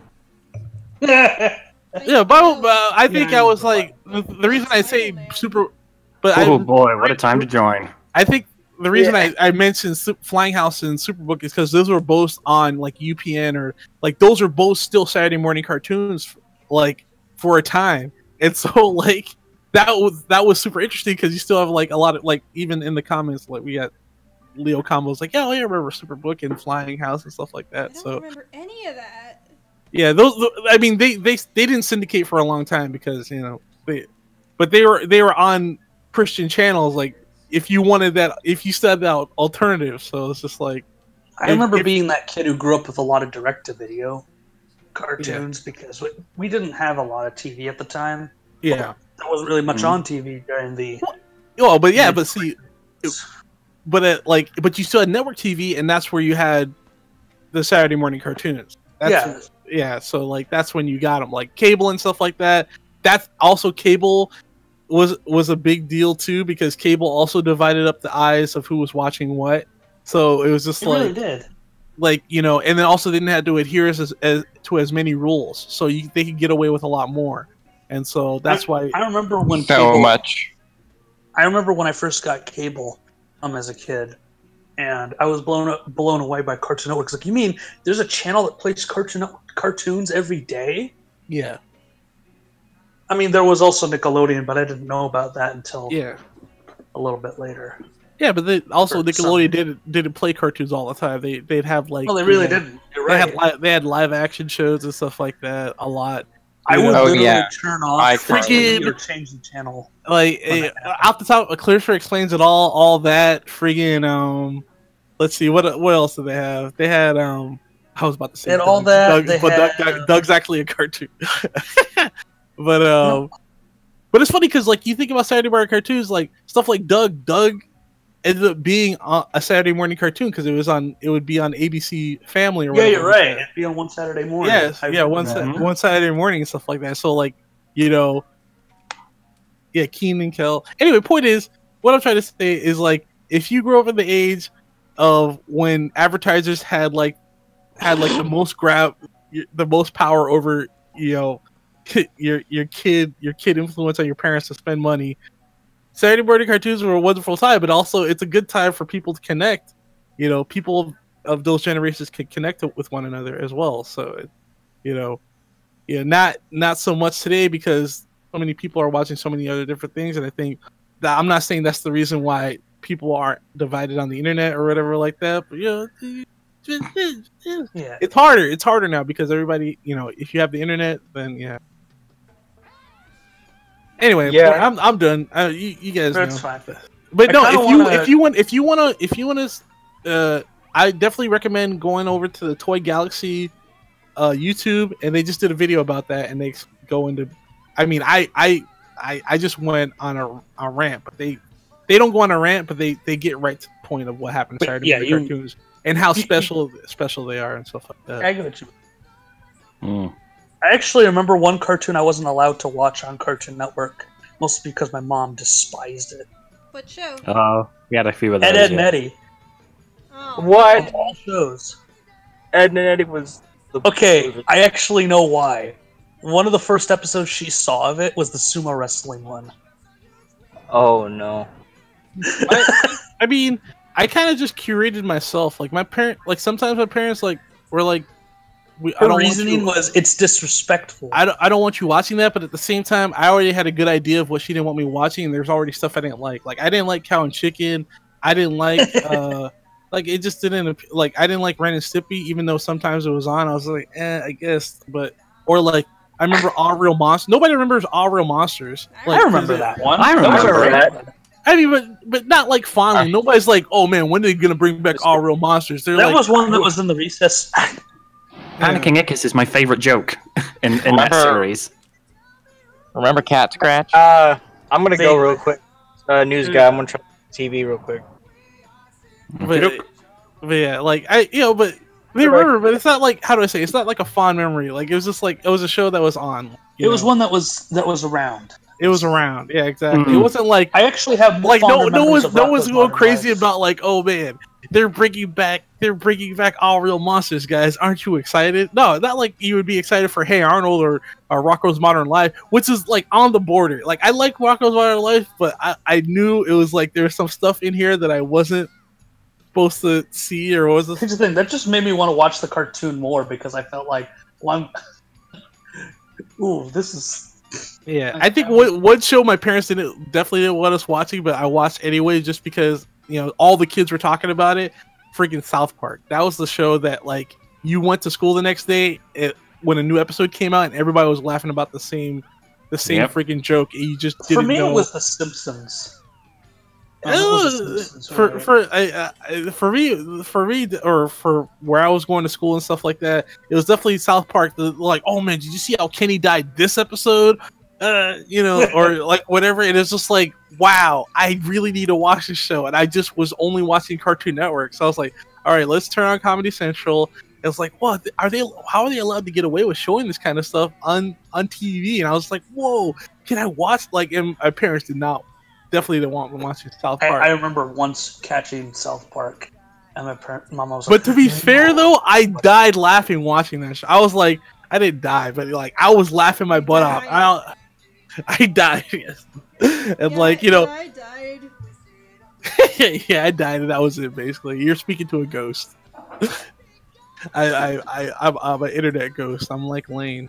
Yeah, Bible. I think I was the reason I say super. But boy, what a time to join! I think the reason I mentioned Flying House and Superbook is because those were both on UPN or those are both still Saturday morning cartoons for a time, and so that was super interesting because you still have a lot of even in the comments we got Leo combos I remember Superbook and Flying House and stuff like that. I don't remember any of that. Yeah, those. They didn't syndicate for a long time because they were on Christian channels. If you wanted that, if you said that alternative, so it's just I remember being that kid who grew up with a lot of direct-to-video cartoons because we didn't have a lot of TV at the time. Yeah, there wasn't really much on TV during the. Oh, but yeah, but see, but you still had network TV, and that's where you had the Saturday morning cartoons. Yeah, so that's when you got them, cable and stuff like that. That's also cable was a big deal too because cable also divided up the eyes of who was watching what. So it was just really did. And then also they didn't have to adhere to as many rules, so they could get away with a lot more. And so that's why I remember when I remember when I first got cable as a kid. And I was blown away by Cartoon Network. You mean there's a channel that plays cartoons every day? Yeah. There was also Nickelodeon, but I didn't know about that until a little bit later. Yeah, but Nickelodeon didn't play cartoons all the time. They'd have they really didn't. You're right. They had live action shows and stuff like that a lot. I would literally turn off or change the channel. Off the top, Clarissa Explains It All that friggin' let's see what else did they have? They had I was about to say They had all that. Doug, They but had- Doug's actually a cartoon. But No. but it's funny because like you think about Saturday morning cartoons, like stuff like Doug ended up being a Saturday morning cartoon because it would be on ABC Family or Yeah, whatever. you're right. It'd be on one Saturday morning. Yes, I yeah, remember that. one Saturday morning and stuff like that. So like, you know, yeah, Keenan and Kel. Anyway, point is, what I'm trying to say is like, if you grow up in the age of when advertisers had the most power over, you know, your kid influence on your parents to spend money. Saturday morning cartoons were a wonderful time, but also it's a good time for people to connect. You know, people of those generations can connect with one another as well. So, you know, not so much today because so many people are watching so many other different things, and I think that I'm not saying that's the reason why people are divided on the internet or whatever like that. But Yeah. it's harder. It's harder now because everybody, you know, if you have the internet, then yeah. Anyway, Yeah. I'm done. You guys know. That's fine. But I no, kinda if you wanna, I definitely recommend going over to the Toy Galaxy YouTube, and they just did a video about that, and they go into. I mean, I just went on a rant, but they don't go on a rant, but they get right to the point of what happened. But Saturday yeah, morning cartoons and how special they are and stuff like that. I get what you mean. Mm. I actually remember one cartoon I wasn't allowed to watch on Cartoon Network, mostly because my mom despised it. What show? We had a few of those. Ed, yeah. and Eddie. Oh, What? Of all shows. Ed and Eddie was the Okay, I actually know why. One of the first episodes she saw of it was the sumo wrestling one. Oh no. I mean, I kind of just curated myself. Like sometimes my parents were like, I Her don't reasoning want you, was it's disrespectful. I don't want you watching that, but at the same time, I already had a good idea of what she didn't want me watching, and there's already stuff I didn't like. Like I didn't like Cow and Chicken. I didn't like like it just didn't like I didn't like Ren and Stimpy, even though sometimes it was on. I was like, I guess, but or like I remember All Real Monsters. Nobody remembers All Real Monsters. I remember that one. I remember that. I mean, but not like fondly. Nobody's like, oh man, when are they gonna bring back All Real Monsters? They're That like, was one that was in the recess. Panicking Icus is my favorite joke in that Remember- series. Remember Cat Scratch? I'm gonna go Vaguely. real quick. News guy, I'm gonna try TV real quick. But yeah, like but they remember, but it's not like how do I say? It's not like a fond memory. Like it was just like it was a show that was on. It was one that was around. It was around. Yeah, exactly. It Mhm. wasn't like I actually have more like no fonder memories one's of Rocko's going Modern crazy Life. about like oh man they're bringing back All Real Monsters, guys. Aren't you excited? No, not like you would be excited for Hey Arnold or Rocko's Modern Life, which is like on the border. Like I like Rocko's Modern Life, but I knew it was like there was some stuff in here that I wasn't supposed to see or was Here's the thing, that just made me want to watch the cartoon more because I felt like, well, ooh, this is. Yeah, I think one show my parents definitely didn't want us watching, but I watched anyway just because all the kids were talking about it. Freaking South Park. That was the show that like you went to school the next day when a new episode came out and everybody was laughing about the same Yep. freaking joke. And you just didn't For me, know. it was The Simpsons. It was The Simpsons, right? For me, or for where I was going to school and stuff like that, it was definitely South Park. Like, oh man, did you see how Kenny died this episode? Or like whatever. It is just like, wow, I really need to watch this show, and I just was only watching Cartoon Network. So I was like, all right, let's turn on Comedy Central. It's like, what are they? How are they allowed to get away with showing this kind of stuff on TV? And I was like, whoa, can I watch? Like, and my parents definitely didn't want me watching South Park. I remember once catching South Park, and my mama was But like, to be fair, though, I died laughing watching that show. I was like, I didn't die, but like I was laughing my butt off. I died, yes. And I died. yeah, I died, and that was it. Basically, you're speaking to a ghost. I'm an internet ghost. I'm like Lane.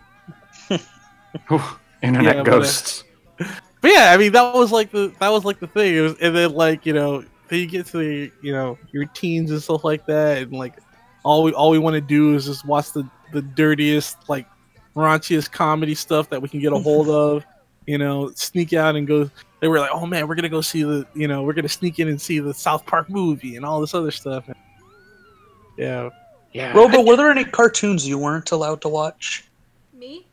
Internet Yeah, ghosts. But yeah, I mean that was like the thing. It was, and then like then you get to the your teens and stuff like that, and like all we want to do is just watch the dirtiest, like raunchiest comedy stuff that we can get a hold of. Sneak out and go. They were like, oh man, we're gonna go see we're gonna sneak in and see the South Park movie and all this other stuff. Yeah. Yeah. Robo, were there any cartoons you weren't allowed to watch? Me?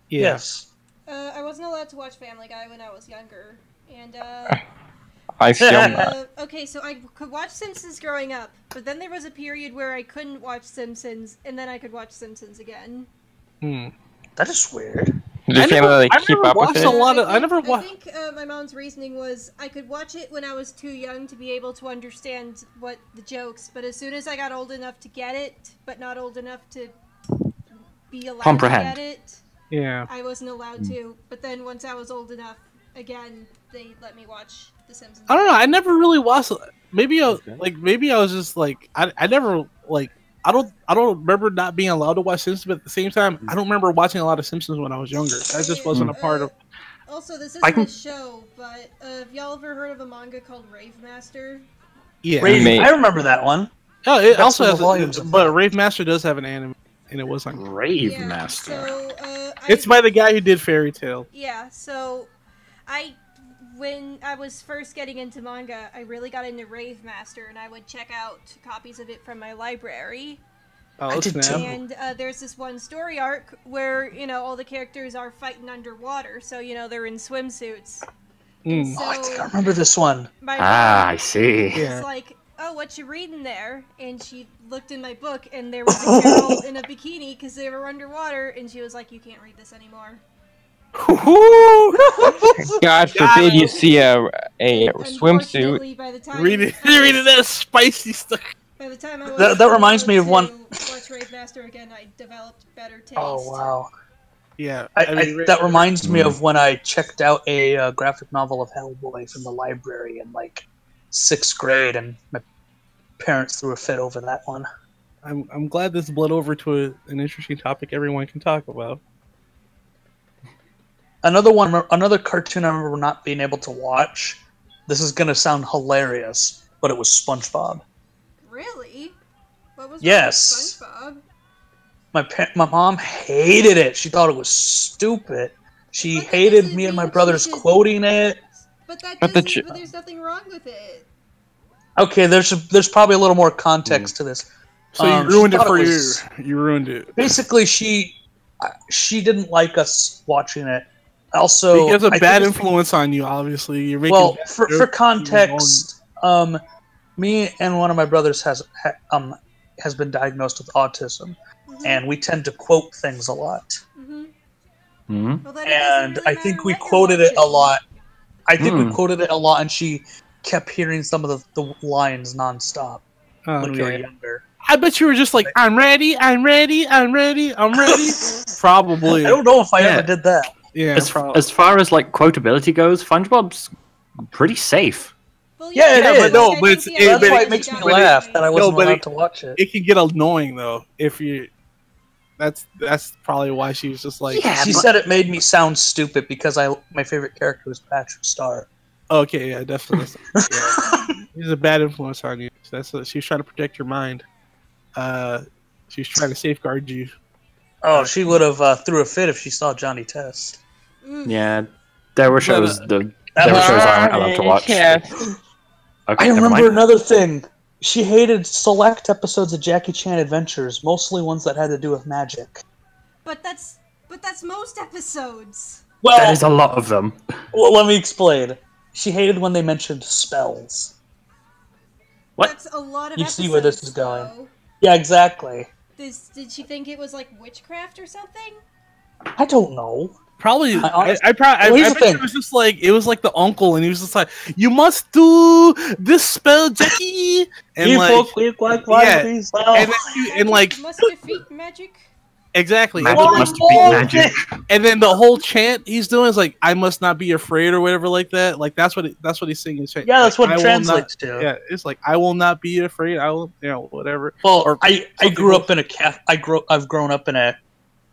Yeah. Yes. I wasn't allowed to watch Family Guy when I was younger, and I feel that. okay, so I could watch Simpsons growing up, but then there was a period where I couldn't watch Simpsons, and then I could watch Simpsons again. Hmm. That is weird. Did you can't really keep up with watched it? a lot of. I never think, watched. I think my mom's reasoning was I could watch it when I was too young to be able to understand what the jokes, but as soon as I got old enough to get it, but not old enough to be allowed Comprehend. to get it, Yeah. I wasn't allowed to. But then once I was old enough, again, they let me watch The Simpsons. I don't know. I never really watched. Maybe I was just like I never like. I don't remember not being allowed to watch Simpsons, but at the same time, I don't remember watching a lot of Simpsons when I was younger. That just wasn't a part of. Also, this I isn't can- a show, but have y'all ever heard of a manga called Rave Master? Yeah. Mate. I remember that one. Oh, it That's also the has. volumes of But that. Rave Master does have an anime, and it was on. Rave Yeah, Master. So, It's by the guy who did Fairy Tail. Yeah, so when I was first getting into manga, I really got into Rave Master, and I would check out copies of it from my library. Oh, I did snap. too. And there's this one story arc where, all the characters are fighting underwater, so, they're in swimsuits. Mm. So, Oh, I think I remember this one. my Ah, I mom see. Yeah. was like, oh, what you reading there? And she looked in my book, and there was a girl in a bikini because they were underwater, and she was like, you can't read this anymore. God forbid you see a swimsuit. Unfortunately, by the time Reading that spicy stuff. by the time I was That reminds me of allowed one- to watch Rave Master again, I developed better taste. Oh wow. Yeah. That reminds me of when I checked out a graphic novel of Hellboy from the library in like 6th grade, and my parents threw a fit over that one. I'm glad this bled over to an interesting topic everyone can talk about. Another cartoon I remember not being able to watch. This is gonna sound hilarious, but it was SpongeBob. Really? What was Yes. SpongeBob? My mom hated it. She thought it was stupid. She But that hated doesn't me and my mean brothers she should- quoting it. But that But the doesn't, ch- but there's nothing wrong with it. Okay, there's probably a little more context to this. So you She ruined it thought for was- you. You ruined it. Basically, she didn't like us watching it. Also, He has a I bad think it's- influence on you. Obviously, you're making. Well, bad for jokes. context, me and one of my brothers has been diagnosed with autism, Mhm. and we tend to quote things a lot. Mhm. Hmm? Well, then it doesn't And really I matter think we what you're quoted it a watching. lot. I think we Hmm. quoted it a lot, and she kept hearing some of the lines nonstop when we were Okay. younger. I bet you were just like, I'm ready, I'm ready, I'm ready, I'm ready. Probably. I don't know if I Yeah. ever did that. Yeah. As far as like quotability goes, SpongeBob's pretty safe. Well, Yeah, it I is. think no, the but it's- idea That's but why is it makes you me gotta laugh be- that I wasn't but allowed it- to watch it. it can get annoying though if you. That's probably why she was just like. Yeah, She but- said it made me sound stupid because my favorite character was Patrick Star. Okay, yeah, definitely. Yeah. He's a bad influence on you. She's trying to protect your mind. She's trying to safeguard you. Oh, she would have threw a fit if she saw Johnny Test. Mm. Yeah, there were shows. There were was- shows I wasn't allowed to watch. Yes. Okay, I never remember mind. another thing. She hated select episodes of Jackie Chan Adventures, mostly ones that had to do with magic. But that's most episodes. Well, That is a lot of them. well, let me explain. She hated when they mentioned spells. What? That's a lot of You episodes. see where this is going. though. Yeah, exactly. Did she think it was like witchcraft or something? I don't know. Probably, I I honestly- probably, Here's I the bet thing. it was just like it was like the uncle, and he was just like, "You must do this spell, Jackie," and like, yeah, and then and like must defeat magic. exactly, Magic and then, must be magic. and then the whole chant he's doing is like, "I must not be afraid" or whatever like that. Like that's what he's singing. Yeah, that's Like, what I it will translates not- to. Yeah, it's like I will not be afraid. I will, whatever. Well, Or I something grew else. up in I've grown up in a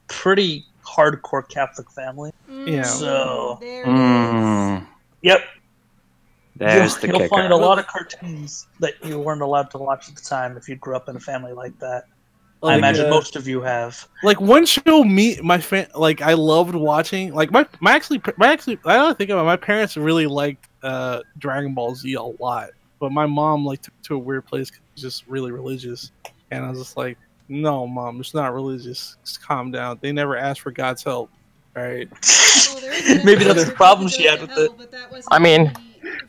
pretty hardcore Catholic family. Yeah. So- There it is. Mm, Yep. there's the You'll kicker. find a lot of cartoons that you weren't allowed to watch at the time if you grew up in a family like that. I Like, imagine most of you have. Like one show, like I loved watching. Like my actually, I don't think about it, my parents really liked Dragon Ball Z a lot. but my mom like took it to a weird place 'cause she's just really religious, and I was just like, no, Mom, it's not religious. Just calm down. They never asked for God's help. All right. Well, there is an Maybe episode that's the where problem people she go had to with hell, it. but that wasn't I mean,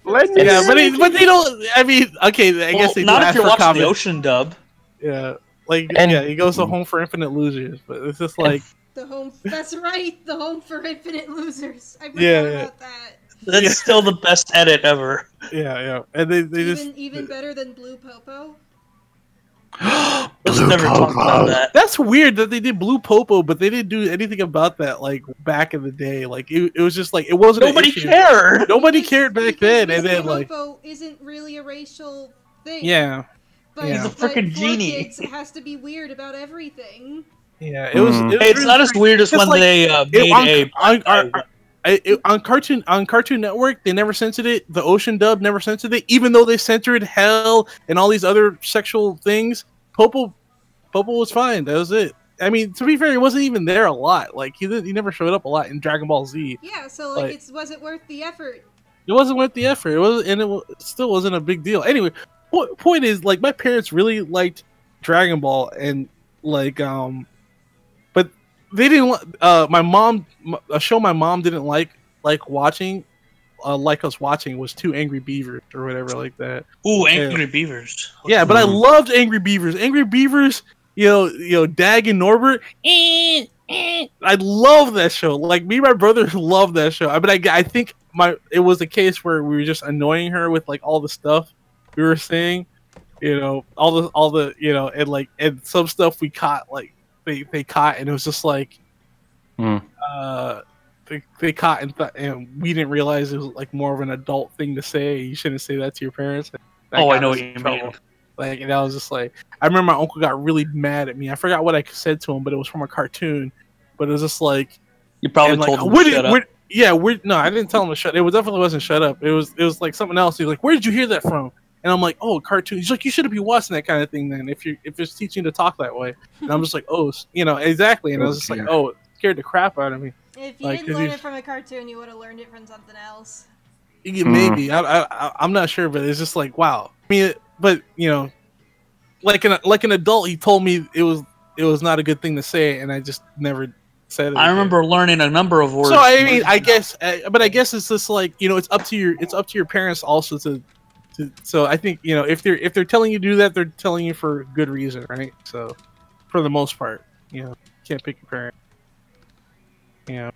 the let first me- Yeah, episode. but they don't. I mean, okay, I guess they do not if ask you're for watching comment. the Ocean dub. Yeah, like And- yeah, he goes to Home for Infinite Losers, but it's just like The home. That's right. The home for infinite losers. I forgot Yeah, yeah. about that. That's Yeah. still the best edit ever. yeah, and they just Even better than Blue Popo. Let's Blue never talk Popo. about that. That's weird that they did Blue Popo, but they didn't do anything about that like back in the day. Like it was just like it wasn't. Nobody an issue. cared. Nobody cared back then, and Blue then like Popo isn't really a racial thing. yeah, But, He's a but frickin' for genie. Kids, it has to be weird about everything. yeah. It was. Mm. It, Hey, it's not as weird as It's when like- they made on Cartoon Network, they never censored it. The Ocean dub never censored it, even though they censored hell and all these other sexual things. Popo was fine. That was it. I mean, to be fair, he wasn't even there a lot. Like he never showed up a lot in Dragon Ball Z. Yeah, so Like- it wasn't worth the effort. It wasn't worth the effort. It was, and it still wasn't a big deal. Anyway, point is, like, my parents really liked Dragon Ball, and like, but they didn't. My mom, a show my mom didn't like watching, like us watching was Two Angry Beavers or whatever like that. Ooh, Angry Beavers. Yeah, but I loved Angry Beavers. Angry Beavers, you know, Dag and Norbert. I love that show. Like me and my brother loved that show. I think it was the case where we were just annoying her with like all the stuff we were saying, you know, all the you know, and some stuff we caught like they caught, and it was just like, they caught and we didn't realize it was like more of an adult thing to say. You shouldn't say that to your parents. That Oh, I got know us what in you trouble. mean. Like, and I was just like, I remember my uncle got really mad at me. I forgot what I said to him, but it was from a cartoon. But it was just like, You probably and, told like, them where to did- shut up. where- yeah, no, I didn't tell him to shut. It definitely wasn't shut up. It was like something else. He's like, where did you hear that from? And I'm like, oh, cartoon. He's like, you shouldn't be watching that kind of thing then if it's teaching you to talk that way. And I'm just like, oh, you know, exactly. And I was just like, oh, it scared the crap out of me. If you Like, didn't 'cause learn you- it from a cartoon, you would have learned it from something else. Yeah, maybe I'm not sure, but it's just like, wow. I mean, but you know, like an adult, he told me it was not a good thing to say, and I just never said it. I again. remember learning a number of words. So I mean, I guess, but I guess it's just like, you know, it's up to your parents also to. So I think, you know, if they're telling you to do that, they're telling you for good reason, right? So for the most part, you know, can't pick your parent. You know,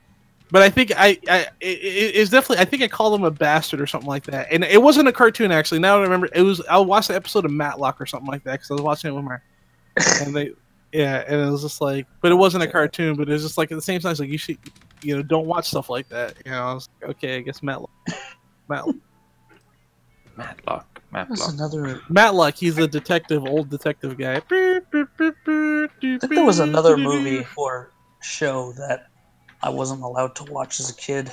but I think it's definitely, I think I called him a bastard or something like that, and it wasn't a cartoon actually. Now I remember, I watched the episode of Matlock or something like that because I was watching it with my, and it was just like, but it wasn't a cartoon, but it was just like at the same time, it's like you should, you know, don't watch stuff like that. You know, I was like, okay, I guess Matlock. Matlock. That's another. Matlock, he's a detective, old detective guy. I think there was another movie or show that I wasn't allowed to watch as a kid.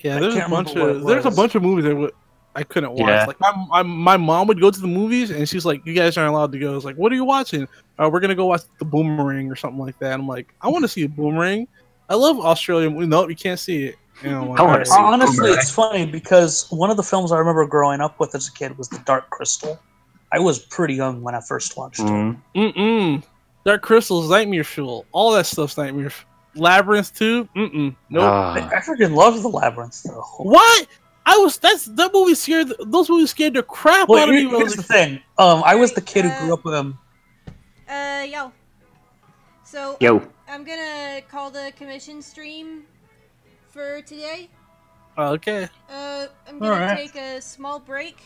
Yeah, I there's a can't bunch remember of what it was. movies that I couldn't watch. Yeah. Like my mom would go to the movies and she's like, "You guys aren't allowed to go." I was like, "What are you watching?" We're gonna go watch The Boomerang or something like that. I'm like, I want to see a Boomerang. I love Australian. No, you can't see it. You know, I wanna see it. Honestly, it's funny because one of the films I remember growing up with as a kid was The Dark Crystal. I was pretty young when I first watched it. Dark Crystal's Nightmare Fuel. All that stuff's Nightmare. Labyrinth too. Nope. I freaking loved The Labyrinth though. What? That movie scared. Those movies scared the crap Well, out of me. When I here's was the a thing. I was the kid who grew up with him. Yo. So Yo. I'm gonna call the commission stream for today. okay. I'm gonna Alright. take a small break,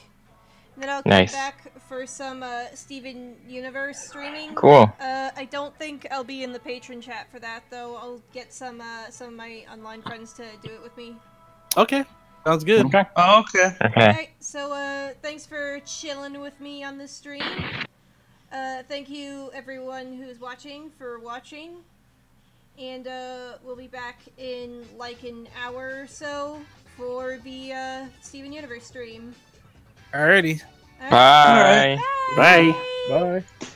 and then I'll Nice. come back for some Steven Universe streaming. Cool. I don't think I'll be in the patron chat for that though. I'll get some of my online friends to do it with me. Okay. Sounds good. Okay. Oh, okay. Okay. Alright, so thanks for chilling with me on this stream. Thank you everyone who's watching for watching. And we'll be back in like an hour or so for the Steven Universe stream. Alrighty. Alright. Bye. Bye. Bye.